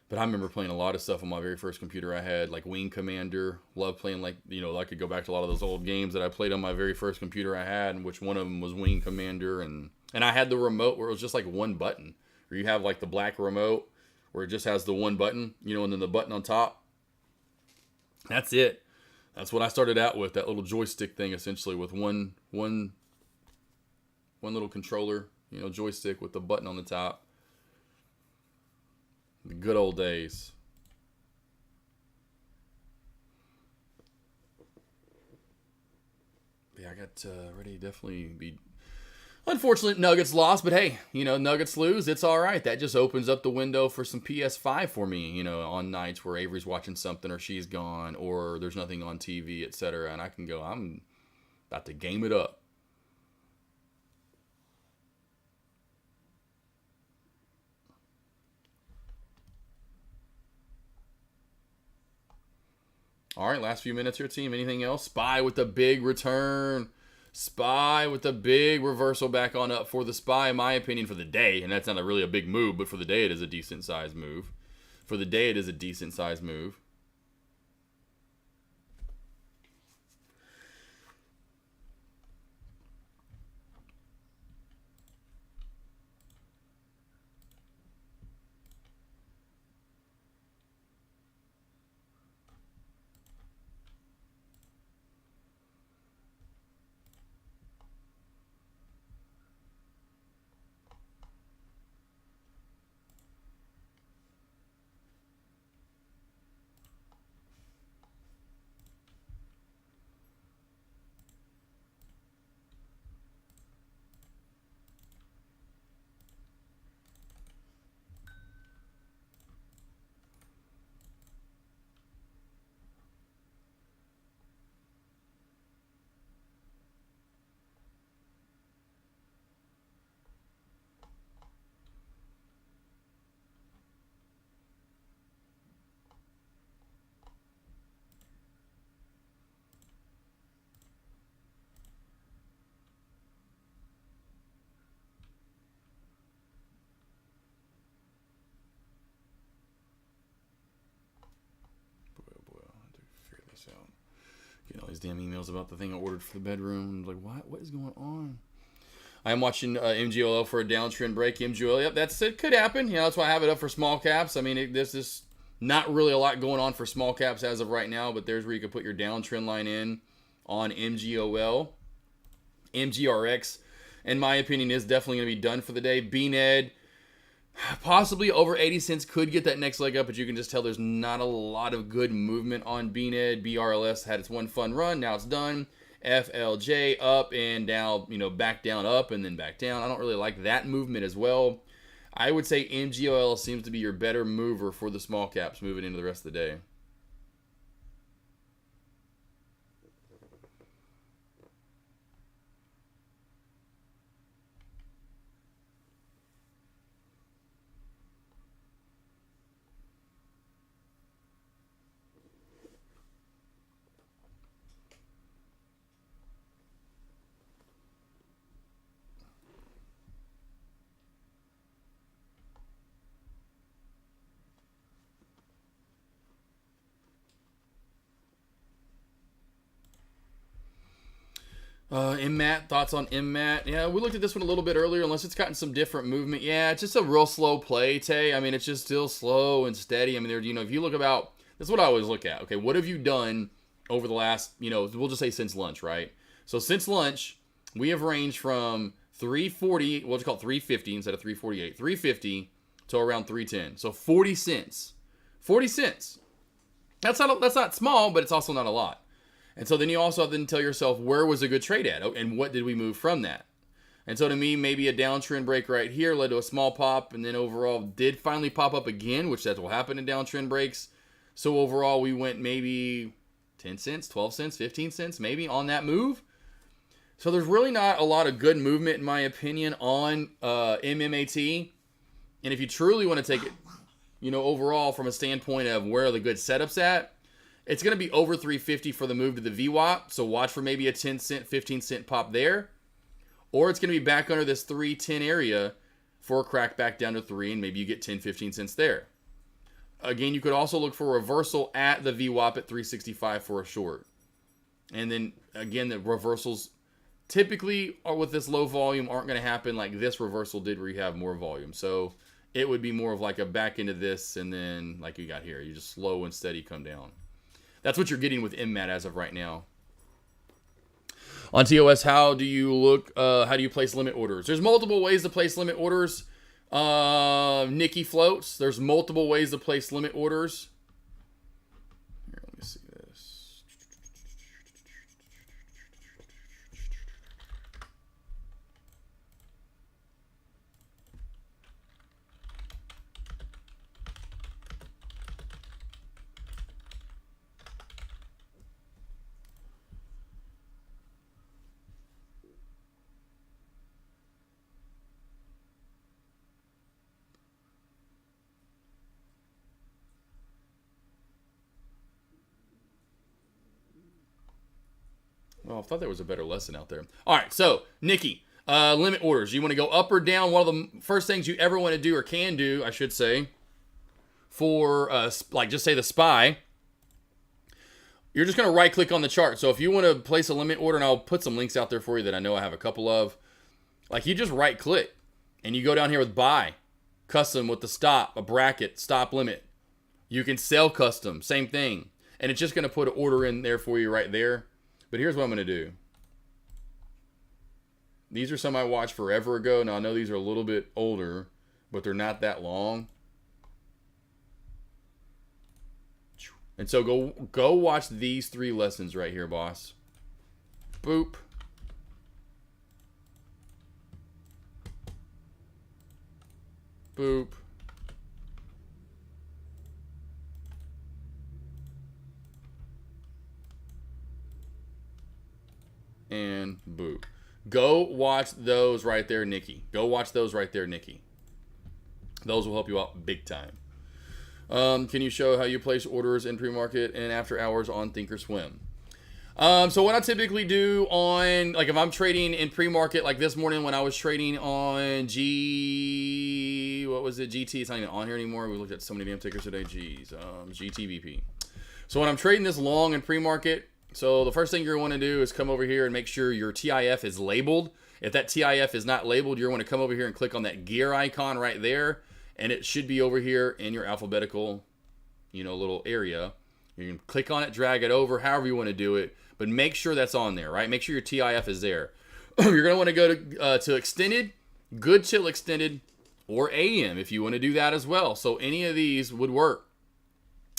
But I remember playing a lot of stuff on my very first computer I had, like Wing Commander. Loved playing, like, you know, I could go back to a lot of those old games that I played on my very first computer I had, and which one of them was Wing Commander. And I had the remote where it was just like one button. Or you have like the black remote where it just has the one button, you know, and then the button on top. That's it. That's what I started out with, that little joystick thing, essentially, with one little controller, you know, joystick with the button on the top. The good old days. Yeah, I got ready to definitely be... Unfortunately, Nuggets lost, but hey, you know, Nuggets lose, it's all right. That just opens up the window for some PS5 for me, you know, on nights where Avery's watching something or she's gone or there's nothing on TV, etc. And I can go, I'm about to game it up. All right, last few minutes here, team. Anything else? Spy with the big return. Spy with a big reversal back on up for the Spy, in my opinion, for the day. And that's not really a big move, but for the day it is a decent size move. For the day it is a decent size move. Getting all these damn emails about the thing I ordered for the bedroom. Like, what is going on? I am watching MGOL for a downtrend break. MGOL, yep, that's it. Could happen. You know, that's why I have it up for small caps. I mean, this is not really a lot going on for small caps as of right now, but there's where you can put your downtrend line in on MGOL. MGRX, in my opinion, is definitely going to be done for the day. BNED, possibly over 80 cents, could get that next leg up, but you can just tell there's not a lot of good movement on BNED. BRLS had its one fun run, now it's done. FLJ up and down, you know, back down, up and then back down. I don't really like that movement as well. I would say MGOL seems to be your better mover for the small caps moving into the rest of the day. MMAT, thoughts on MMAT? Yeah, we looked at this one a little bit earlier, unless it's gotten some different movement. Yeah, it's just a real slow play, Tay. I mean, it's just still slow and steady. I mean, if you look about, this is what I always look at. Okay, what have you done over the last, we'll just say since lunch, right? So since lunch, we have ranged from 340, we'll just call it 350 instead of 348, 350 to around 310. So 40 cents. 40 cents. That's not small, but it's also not a lot. And so then you also have to tell yourself, where was a good trade at? And what did we move from that? And so to me, maybe a downtrend break right here led to a small pop, and then overall did finally pop up again, which that's what happened in downtrend breaks. So overall, we went maybe 10 cents, 12 cents, 15 cents maybe on that move. So there's really not a lot of good movement, in my opinion, on MMAT. And if you truly want to take it, overall from a standpoint of where are the good setups at, it's going to be over 350 for the move to the VWAP. So watch for maybe a 10 cent, 15 cent pop there. Or it's going to be back under this 310 area for a crack back down to 3, and maybe you get 10, 15 cents there. Again, you could also look for a reversal at the VWAP at 365 for a short. And then, again, the reversals typically with this low volume aren't going to happen like this reversal did where you have more volume. So it would be more of like a back into this, and then like you got here, you just slow and steady come down. That's what you're getting with MMAT as of right now. On TOS, how do you look? How do you place limit orders? There's multiple ways to place limit orders. Nikki floats. There's multiple ways to place limit orders. Here, let me see this. Well, I thought there was a better lesson out there. All right, so, Nikki, limit orders. You want to go up or down? One of the first things you ever want to do, or can do, I should say, for, just say the SPY, you're just going to right-click on the chart. So if you want to place a limit order, and I'll put some links out there for you that I know I have a couple of, like you just right-click, and you go down here with buy, custom with the stop, a bracket, stop limit. You can sell custom, same thing. And it's just going to put an order in there for you right there. But here's what I'm going to do. These are some I watched forever ago. Now, I know these are a little bit older, but they're not that long. And so go watch these 3 lessons right here, boss. Boop. Boop. And boop. Go watch those right there, Nikki. Go watch those right there, Nikki. Those will help you out big time. Can you show how you place orders in pre-market and after hours on Thinkorswim? So what I typically do on, like if I'm trading in pre-market, like this morning when I was trading on GT, it's not even on here anymore. We looked at so many damn tickers today. GTVP. So when I'm trading this long in pre-market, so the first thing you're going to want to do is come over here and make sure your TIF is labeled. If that TIF is not labeled, you're going to come over here and click on that gear icon right there. And it should be over here in your alphabetical, little area. You can click on it, drag it over, however you want to do it. But make sure that's on there, right? Make sure your TIF is there. You're going to want to go to extended, good till extended, or AM if you want to do that as well. So any of these would work.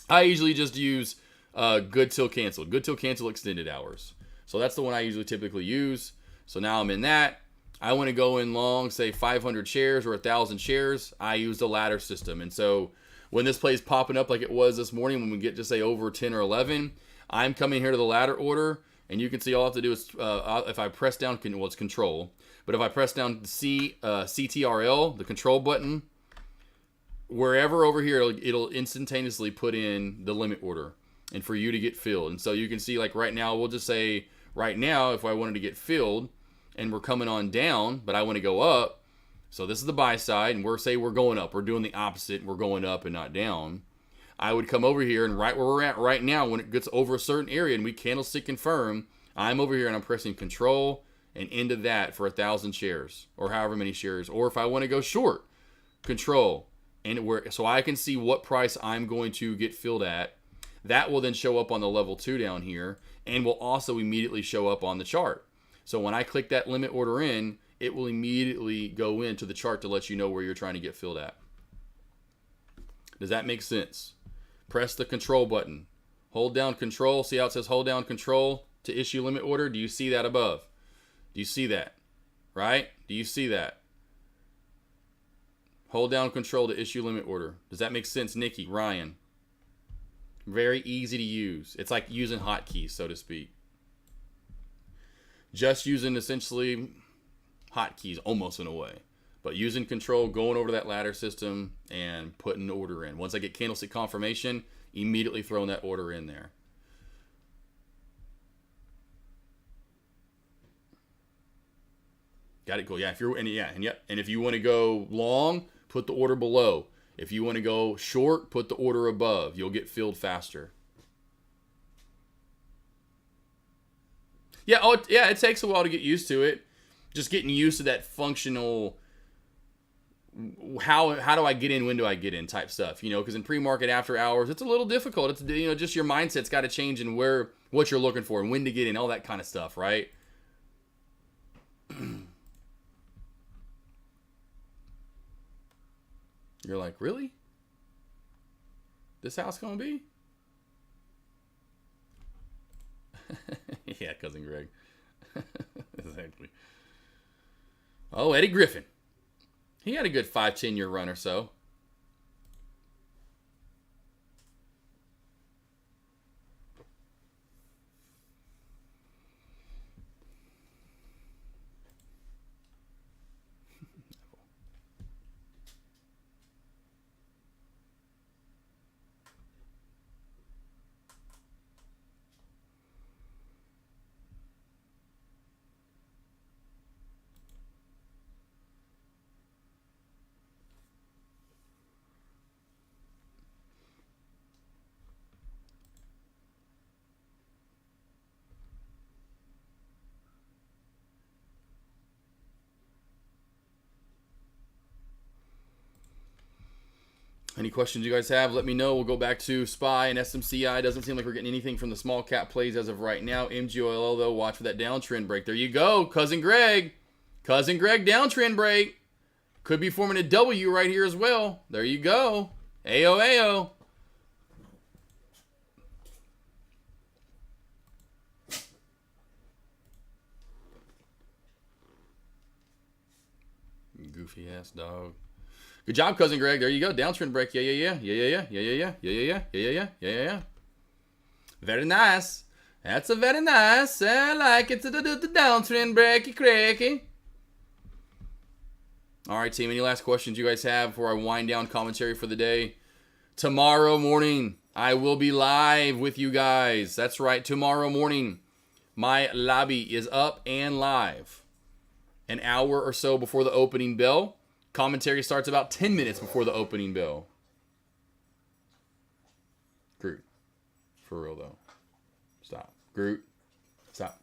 I usually just use good till canceled. Good till cancel extended hours. So that's the one I usually typically use. So now I'm in that. I want to go in long, say 500 shares or 1,000 shares. I use the ladder system. And so when this plays popping up like it was this morning, when we get to say over 10 or 11, I'm coming here to the ladder order. And you can see all I have to do is, if I press down, it's control. But if I press down CTRL, the control button, wherever over here, it'll instantaneously put in the limit order. And for you to get filled. And so you can see like right now, we'll just say right now, if I wanted to get filled and we're coming on down, but I want to go up. So this is the buy side and we're going up. We're doing the opposite. We're going up and not down. I would come over here and right where we're at right now, when it gets over a certain area and we candlestick confirm, I'm over here and I'm pressing control and into that for 1,000 shares or however many shares. Or if I want to go short, control and where, so I can see what price I'm going to get filled at. That will then show up on the level 2 down here and will also immediately show up on the chart. So when I click that limit order in, it will immediately go into the chart to let you know where you're trying to get filled at. Does that make sense? Press the control button. Hold down control. See how it says hold down control to issue limit order? Do you see that above? Do you see that? Right? Do you see that? Hold down control to issue limit order. Does that make sense, Nikki, Ryan? Very easy to use. It's like using hotkeys, so to speak. Just using essentially hotkeys almost in a way. But using control, going over to that ladder system and putting the order in. Once I get candlestick confirmation, immediately throwing that order in there. Got it, cool. Yeah, if you're and if you want to go long, put the order below. If you want to go short, put the order above. You'll get filled faster. Yeah, it takes a while to get used to it. Just getting used to that functional how do I get in, when do I get in type stuff, because in pre-market after hours, it's a little difficult. It's, just your mindset's got to change in what you're looking for and when to get in, all that kind of stuff, right? You're like, really? This house gonna be? Yeah, Cousin Greg. Exactly. Oh, Eddie Griffin. He had a good 5-10 year run or so. Any questions you guys have, let me know. We'll go back to SPY and SMCI. Doesn't seem like we're getting anything from the small cap plays as of right now. MGOLL, though, watch for that downtrend break. There you go, Cousin Greg. Cousin Greg, downtrend break. Could be forming a W right here as well. There you go. Ayo, ayo. Goofy ass dog. Good job, Cousin Greg. There you go. Downtrend break. Yeah. Very nice. That's a very nice. I like it. The downtrend breaky cracky. All right, team. Any last questions you guys have before I wind down commentary for the day? Tomorrow morning, I will be live with you guys. That's right. Tomorrow morning, my lobby is up and live. An hour or so before the opening bell. Commentary starts about 10 minutes before the opening bell. Groot. For real, though. Stop. Groot. Stop.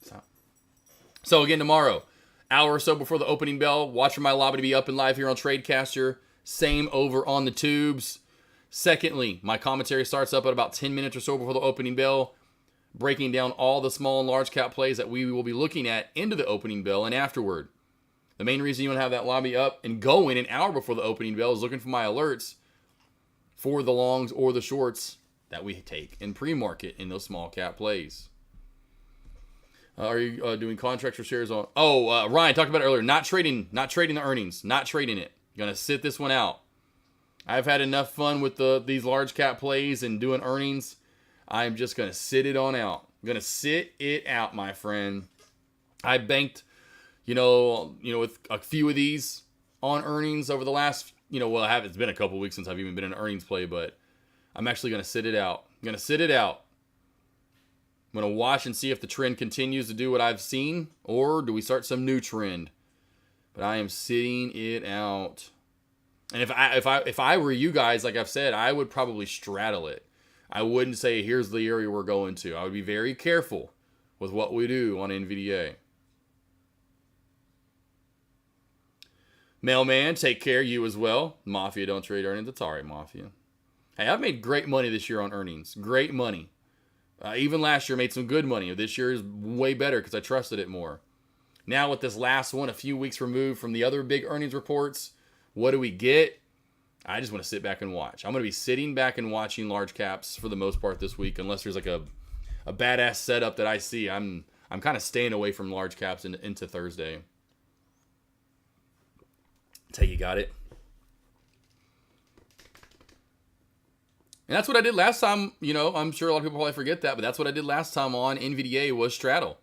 Stop. So, again, tomorrow, hour or so before the opening bell, watch for my lobby to be up and live here on Tradecaster. Same over on the tubes. Secondly, my commentary starts up at about 10 minutes or so before the opening bell, breaking down all the small and large cap plays that we will be looking at into the opening bell and afterward. The main reason you want to have that lobby up and going an hour before the opening bell is looking for my alerts for the longs or the shorts that we take in pre-market in those small cap plays. Are you doing contracts or shares on? Ryan talked about it earlier. Not trading the earnings. Not trading it. Gonna sit this one out. I've had enough fun with these large cap plays and doing earnings. I'm just gonna sit it on out. I'm gonna sit it out, my friend. I banked, with a few of these on earnings over the last, it's been a couple weeks since I've even been in an earnings play, but I'm actually gonna sit it out. I'm gonna sit it out. I'm gonna watch and see if the trend continues to do what I've seen, or do we start some new trend? But I am sitting it out. And if I were you guys, like I've said, I would probably straddle it. I wouldn't say here's the area we're going to. I would be very careful with what we do on NVDA. Mailman, take care. You as well. Mafia, don't trade earnings. It's all right, Mafia. Hey, I've made great money this year on earnings. Great money. Even last year, made some good money. This year is way better because I trusted it more. Now with this last one, a few weeks removed from the other big earnings reports, what do we get? I just want to sit back and watch. I'm going to be sitting back and watching large caps for the most part this week, unless there's like a badass setup that I see. I'm kind of staying away from large caps into Thursday. Take you got it. And that's what I did last time. You know, I'm sure a lot of people probably forget that, but that's what I did last time on NVDA was straddle.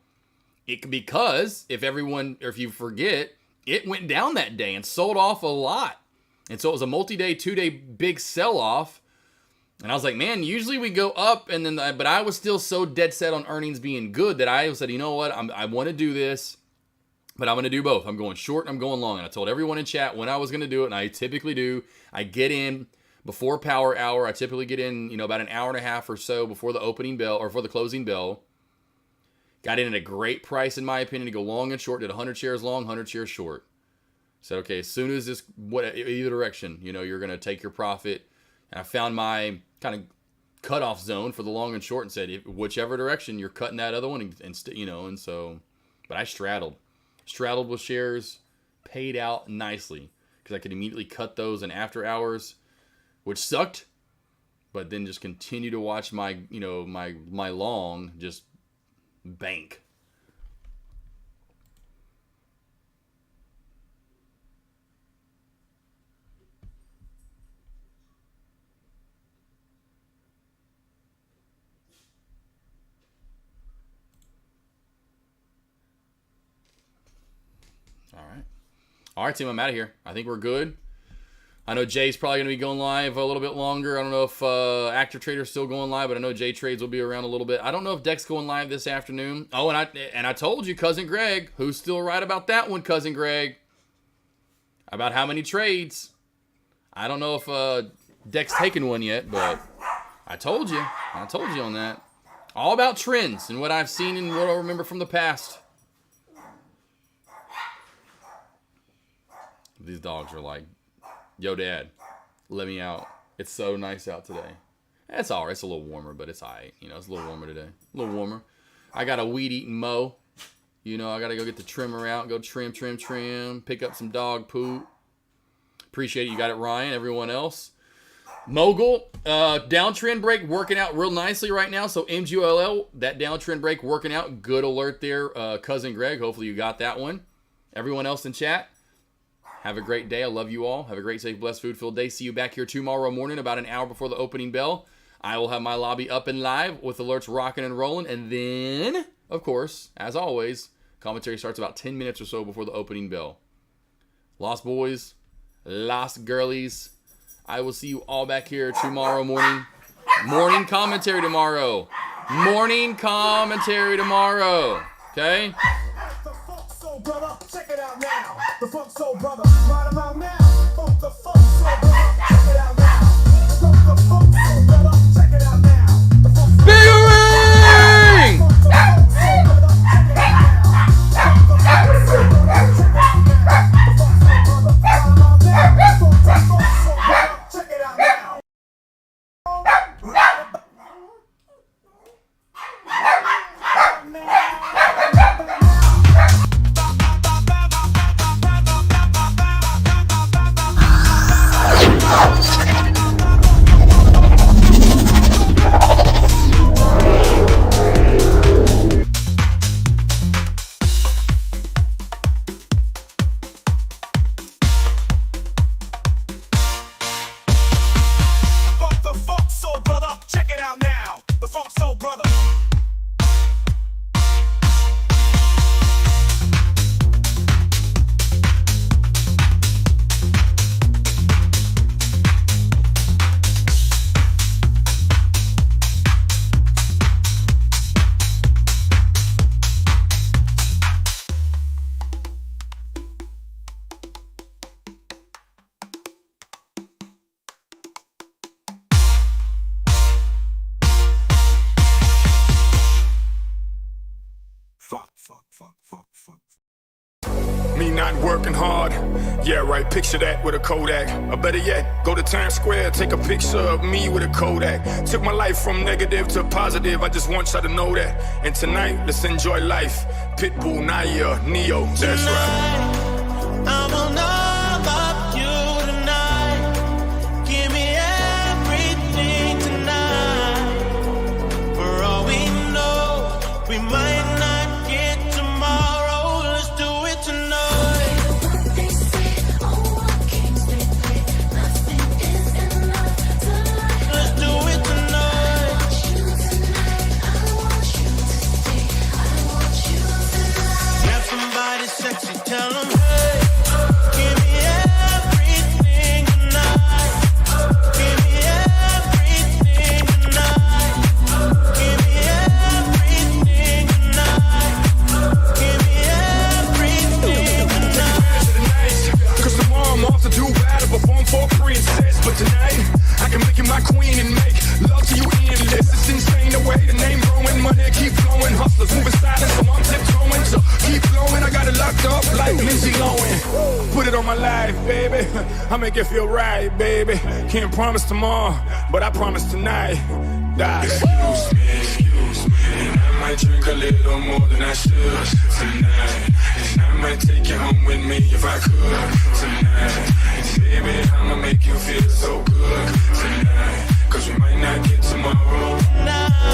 Because if you forget, it went down that day and sold off a lot. And so it was a multi-day, 2-day big sell-off. And I was like, man, usually we go up, and then, but I was still so dead set on earnings being good that I said, you know what, I want to do this, but I'm going to do both. I'm going short and I'm going long. And I told everyone in chat when I was going to do it, and I typically do. I get in before power hour. I typically get in, you know, about an hour and a half or so before the opening bell or for the closing bell. Got in at a great price, in my opinion, to go long and short. Did 100 shares long, 100 shares short. Said, okay, as soon as this, either direction, you know, you're going to take your profit. And I found my kind of cutoff zone for the long and short and said, whichever direction, you're cutting that other one. And so, but I straddled with shares, paid out nicely because I could immediately cut those in after hours, which sucked. But then just continue to watch my long just bank. All right, team, I'm out of here. I think we're good. I know Jay's probably going to be going live a little bit longer. I don't know if Active Trader's still going live, but I know Jay Trades will be around a little bit. I don't know if Deck's going live this afternoon. Oh, and I told you, Cousin Greg, who's still right about that one, Cousin Greg, about how many trades. I don't know if Deck's taken one yet, but I told you on that. All about trends and what I've seen and what I remember from the past. These dogs are like, yo, Dad, let me out. It's so nice out today. It's all right. It's a little warmer, but it's all right. You know, it's a little warmer today. A little warmer. I got a weed-eating mow. You know, I got to go get the trimmer out. Go trim. Pick up some dog poop. Appreciate it. You got it, Ryan. Everyone else. Mogul, downtrend break working out real nicely right now. So MGOLL, that downtrend break working out. Good alert there, Cousin Greg. Hopefully you got that one. Everyone else in chat, have a great day. I love you all. Have a great, safe, blessed, food-filled day. See you back here tomorrow morning about an hour before the opening bell. I will have my lobby up and live with alerts rocking and rolling. And then, of course, as always, commentary starts about 10 minutes or so before the opening bell. Lost boys, lost girlies, I will see you all back here tomorrow morning. Morning commentary tomorrow. Okay? The Funk Soul Brother, check it out now. The Funk Soul Brother, right about now. The Funk Soul Brother, check it out now. The Funk Soul Brother, check it out now. The Funk Soul Big ring! Brother, check it out now. The Funk Soul Brother, check it out now. The Funk Soul Brother, right about now. The Funk Soul Brother, check it out now. The Funk Soul Brother, check it out now. The Funk Soul Brother. working hard. Yeah, right, picture that with a Kodak. Or better yet, go to Times Square, take a picture of me with a Kodak. Took my life from negative to positive, I just want y'all to know that. And tonight, let's enjoy life. Pitbull, Naya, Neo, that's right. I will know about you tonight. Give me everything tonight. For all we know, we might not get tomorrow. Let's do it tonight. They say, oh, I can't stay free. Nothing is enough to lie. Let's do it tonight. I want you tonight. I want you to stay. I want you tonight. Grab somebody sexy, tell them, hey, give me everything tonight. Give me everything tonight. Give me everything tonight. Give me everything tonight. Cause tomorrow I'm off to do battle, perform for a princess. But tonight, I can make you my queen and make love to you endless. It's insane the way the name growing, money keep flowing. Hustlers moving silent, so I'm tiptoeing. So keep flowing, I got it locked up like Lindsay Lohan. Put it on my life, baby. I make it feel right, baby. Can't promise tomorrow, but I promise tonight. Die. Excuse me, and I might drink a little more than I should tonight. And I might take you home with me if I could tonight. And baby, I'ma make you feel so good tonight. Cause we might not get tomorrow. Tonight.